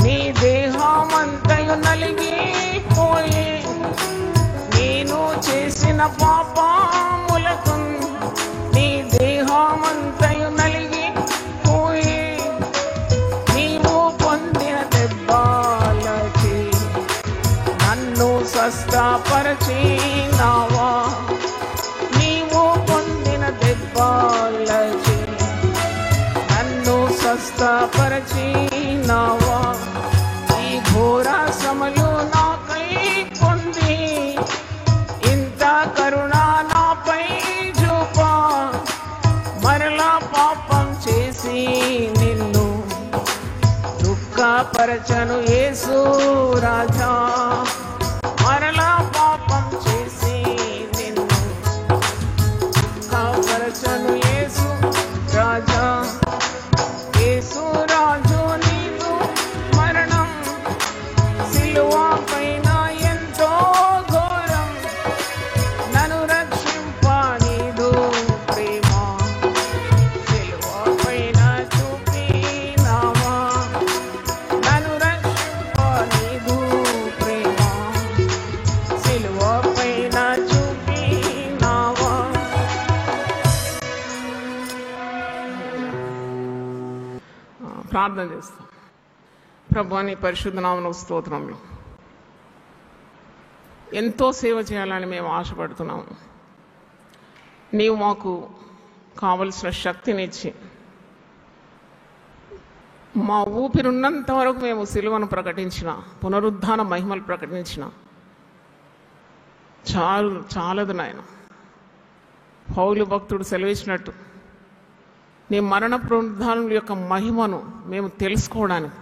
నీ దేహమంతయు నలిగిపోయి, నేను చేసిన పాపములకు నీ దేహమంతయు నలిగిపోయి, నీవు కరుణ నాపై చూపా, మరలా పాపం చేసి నిన్ను దుఃఖపరచను యేసు రాజా, మరలా పాపం చేసి నిన్ను దుఃఖపరచను యేసు రాజా. యేసు రాజు నీకు మరణం సిలువ పైన ఎంతో ఘోరం, నన్ను రక్షింప నీదు ప్రేమ సిలువ పైన చూపినావా, నన్ను రక్షింప నీదు ప్రేమ సిలువ పైన చూపినావా. ప్రార్థన చేస్తాం. ప్రభువా నీ పరిశుద్ధ నామమునకు స్తోత్రములు. ఎంతో సేవ చేయాలని మేము ఆశపడుతున్నాము. నీవు మాకు కావలసిన శక్తినిచ్చి మా ఊపిరున్నంత వరకు మేము సిలువను ప్రకటించిన, పునరుద్ధాన మహిమలు ప్రకటించిన చాలదు నాయన. పౌలు భక్తుడు సెలవిచ్చినట్టు నీ మరణ పునరుద్ధానముల యొక్క మహిమను మేము తెలుసుకోవడానికి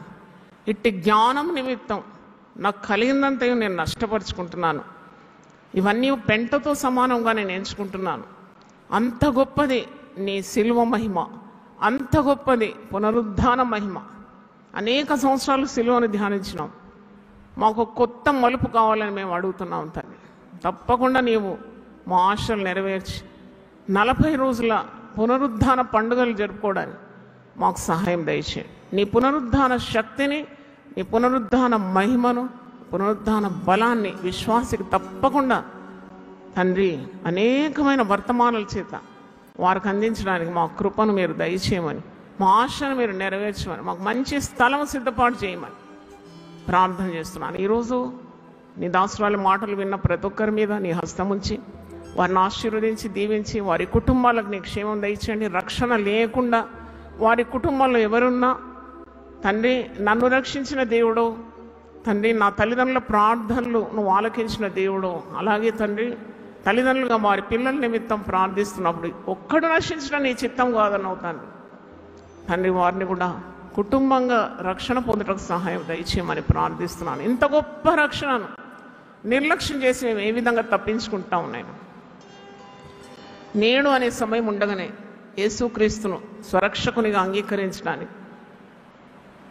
ఇట్టి జ్ఞానం నిమిత్తం నాకు కలిగిందంతయు నేను నష్టపరుచుకుంటున్నాను. ఇవన్నీ పెంటతో సమానంగా నేను ఎంచుకుంటున్నాను. అంత గొప్పది నీ సిలువ మహిమ, అంత గొప్పది పునరుద్ధాన మహిమ. అనేక సంవత్సరాలు సిలువను ధ్యానించినాం. మాకు కొత్త మలుపు కావాలని మేము అడుగుతున్నాం తండ్రి. తప్పకుండా నీవు మా ఆశలు నెరవేర్చి 40 రోజుల పునరుద్ధాన పండుగలు జరుపుకోవడానికి మాకు సహాయం దయచేయండి. నీ పునరుద్ధాన శక్తిని, నీ పునరుద్ధాన మహిమను, పునరుద్ధాన బలాన్ని విశ్వాసికి తప్పకుండా తండ్రి అనేకమైన వర్తమానాల చేత వారికి అందించడానికి మా కృపను మీరు దయచేయమని, మా ఆశను మీరు నెరవేర్చమని, మాకు మంచి స్థలం సిద్ధపాటు చేయమని ప్రార్థన చేస్తున్నాను. ఈరోజు నీ దాసురాలి మాటలు విన్న ప్రతి ఒక్కరి మీద నీ హస్తం ఉంచి వారిని ఆశీర్వదించి దీవించి వారి కుటుంబాలకు నీ క్షేమం దయచేయండి. రక్షణ లేకుండా వారి కుటుంబంలో ఎవరున్నా తండ్రి నన్ను రక్షించిన దేవుడు, తండ్రి నా తల్లిదండ్రుల ప్రార్థనలు నువ్వు ఆలకించిన దేవుడు, అలాగే తండ్రి తల్లిదండ్రులుగా వారి పిల్లల నిమిత్తం ప్రార్థిస్తున్నప్పుడు ఒక్కడు నశించడం నీ చిత్తం కాదన్నావు తండ్రి. తండ్రి వారిని కూడా కుటుంబంగా రక్షణ పొందడానికి సహాయం దయచేయమని ప్రార్థిస్తున్నాను. ఇంత గొప్ప రక్షణను నిర్లక్ష్యం చేసి మేము ఏ విధంగా తప్పించుకుంటా ఉన్నాను. నేడు అనే సమయం ఉండగానే యేసుక్రీస్తును స్వరక్షకునిగా అంగీకరించడానికి,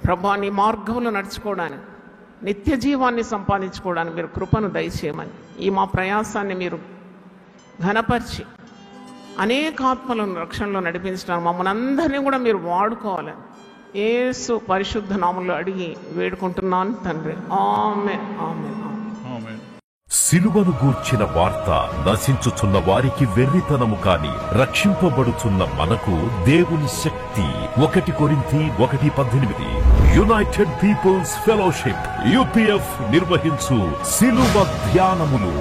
ప్రభువా నీ మార్గంలో నడుచుకోవడానికి, నిత్య జీవాన్ని సంపాదించుకోవడానికి మీరు కృపను దయచేయమని, ఈ మా ప్రయాసాన్ని మీరు ఘనపరిచి అనేక ఆత్మలను రక్షణలో నడిపించడానికి మమ్మల్ని అందరినీ కూడా మీరు వాడుకోవాలని యేసు పరిశుద్ధ నామములో అడిగి వేడుకుంటున్నాను తండ్రి. ఆమేన్, ఆమేన్, ఆమేన్. సిలువను గూర్చిన వార్త నశించుచున్న వారికి వెర్రితనము కాని రక్షింపబడుచున్న మనకు దేవుని శక్తి. 1 కొరింథీ 1:18. యునైటెడ్ పీపుల్స్ ఫెలోషిప్ UPF నిర్వహించు సిలువ ధ్యానములు.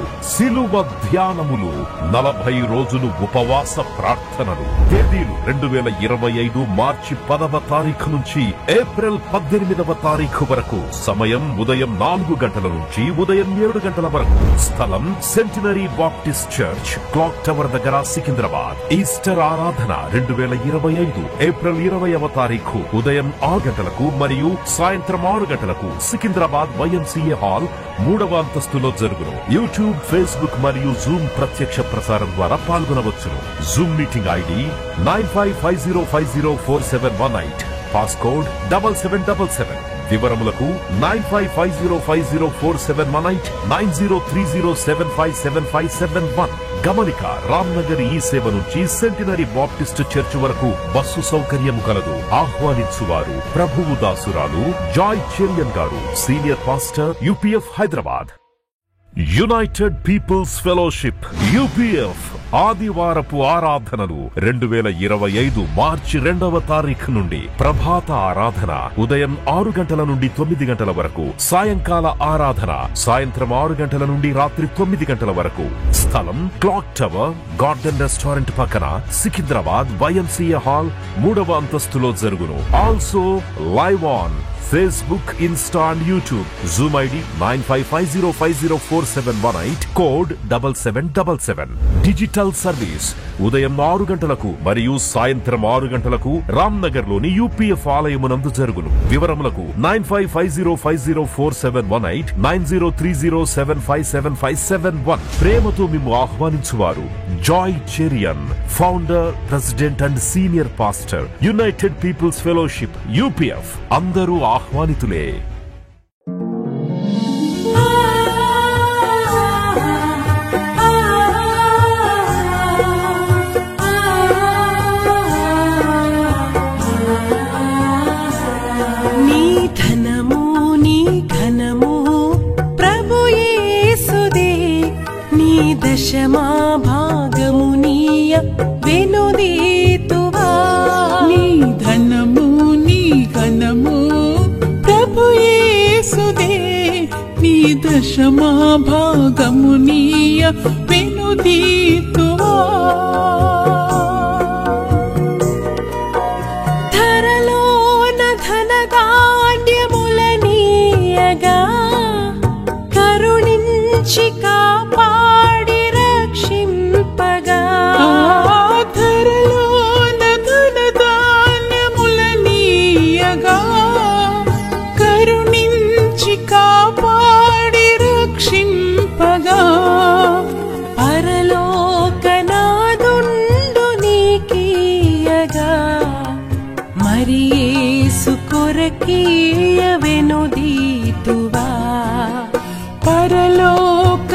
40 రోజులు ఉపవాస ప్రార్థనలు. తేదీలు 2025 మార్చి 10వ తారీఖు నుంచి ఏప్రిల్ 18వ తారీఖు వరకు. సమయం ఉదయం 4 గంటల నుంచి ఉదయం 7 గంటల వరకు. స్థలం centenary Baptist church, clock tower దగ్గర, సికింద్రాబాద్. ఈస్టర్ ఆరాధన 2025 ఏప్రిల్ 20వ తారీఖు ఉదయం 6 గంటలకు మరియు సాయంత్రం 6 గంటలకు సికింద్రాబాద్ YMCA హాల్ 3వ అంతస్తులో జరుగును. యూట్యూబ్, ఫేస్బుక్ మరియు జూమ్ ప్రత్యక్ష ప్రసారం ద్వారా పాల్గొనవచ్చును. Zoom meeting ID 9550504718. పాస్కోడ్ 7777. వివరములకు 9550504718 9030757571. గమనిక, రామ్నగర్ ఈ సేవ నుంచి సెంటినరీ బాప్టిస్ట్ చర్చ్ వరకు బస్సు సౌకర్యం కలదు. ఆహ్వానించువారు ప్రభువు దాసురాలు జాయ్ చెరియన్ గారు, senior pastor, UPF Hyderabad. United People's Fellowship UPF ఆదివారపు ఆరాధనలు 2025 మార్చి 2వ తారీఖు నుండి. ప్రభాత ఆరాధన ఉదయం 6 గంటల నుండి 9 గంటల వరకు. సాయంకాల ఆరాధన సాయంత్రం 6 గంటల నుండి రాత్రి 9 గంటల వరకు. స్థలం క్లాక్ టవర్, గార్డెన్ రెస్టారెంట్ పక్కన, సికింద్రాబాద్ YMCA హాల్ 3వ అంతస్తులో జరుగును. Also live on Facebook, Insta and YouTube. Zoom ID 9550504718. 4718 code 7777. Digital service ఉదయం 6 గంటలకు మరియు సాయంత్రం 6 గంటలకు రామ్నగర్ లోని UPF ఆలయమునందు జరుగును. వివరములకు 9550504718 9030757571. ప్రేమతో మిమ్ము ఆహ్వానించువారు Joy Cherian, founder, president and senior pastor, United People's Fellowship UPF. అందరూ ఆహ్వానితులే. దశమా భాగమునీయ వెనుదీతువా. నీ ధనము నీ ఘనము ప్రభు యేసుదే, నీ దశమా భాగమునీయ వెనుదీతువా. ధరలోన ధనధాన్యములనీయగా కరుణించి కాపాడి రక్షింపగా. ధరలోన ధనధాన్యములనీయగా కరుణించి కాపాడి రక్షింపగా. పరలోకనాదుండు నీకీయగా మరి యేసు కొరకీయ వెనుదీతువా. పరలోకనాథుండు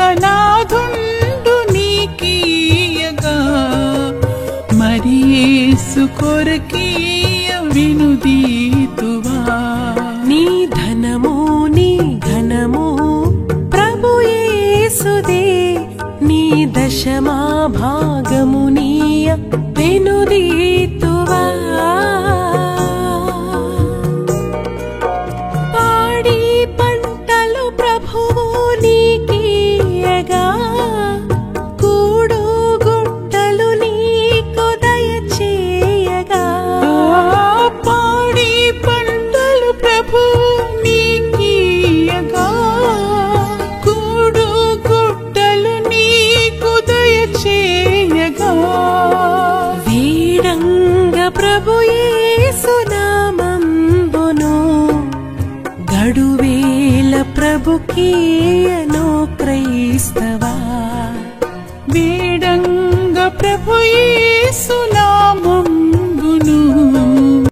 నీకీయగా మరి యేసు కొరకీయ వెనుదీతువా. నీ ధనము నీ ఘనము ప్రభు యేసుదే, నీ దశమా భాగమునీయ వెనుదీతువా. పాడి పంటలు ప్రభువు నీకీయగా కూడు గుట్టలు నీకు దయచేయగా. పాడి పంటలు ప్రభు నీకీయగా కూడు గుట్టలు నీకు దయచేయగా. వీడంగ ప్రభు యేసు నామంబును గడువేల ప్రభుకీయను క్రైస్తవా. వేడంగ ప్రభు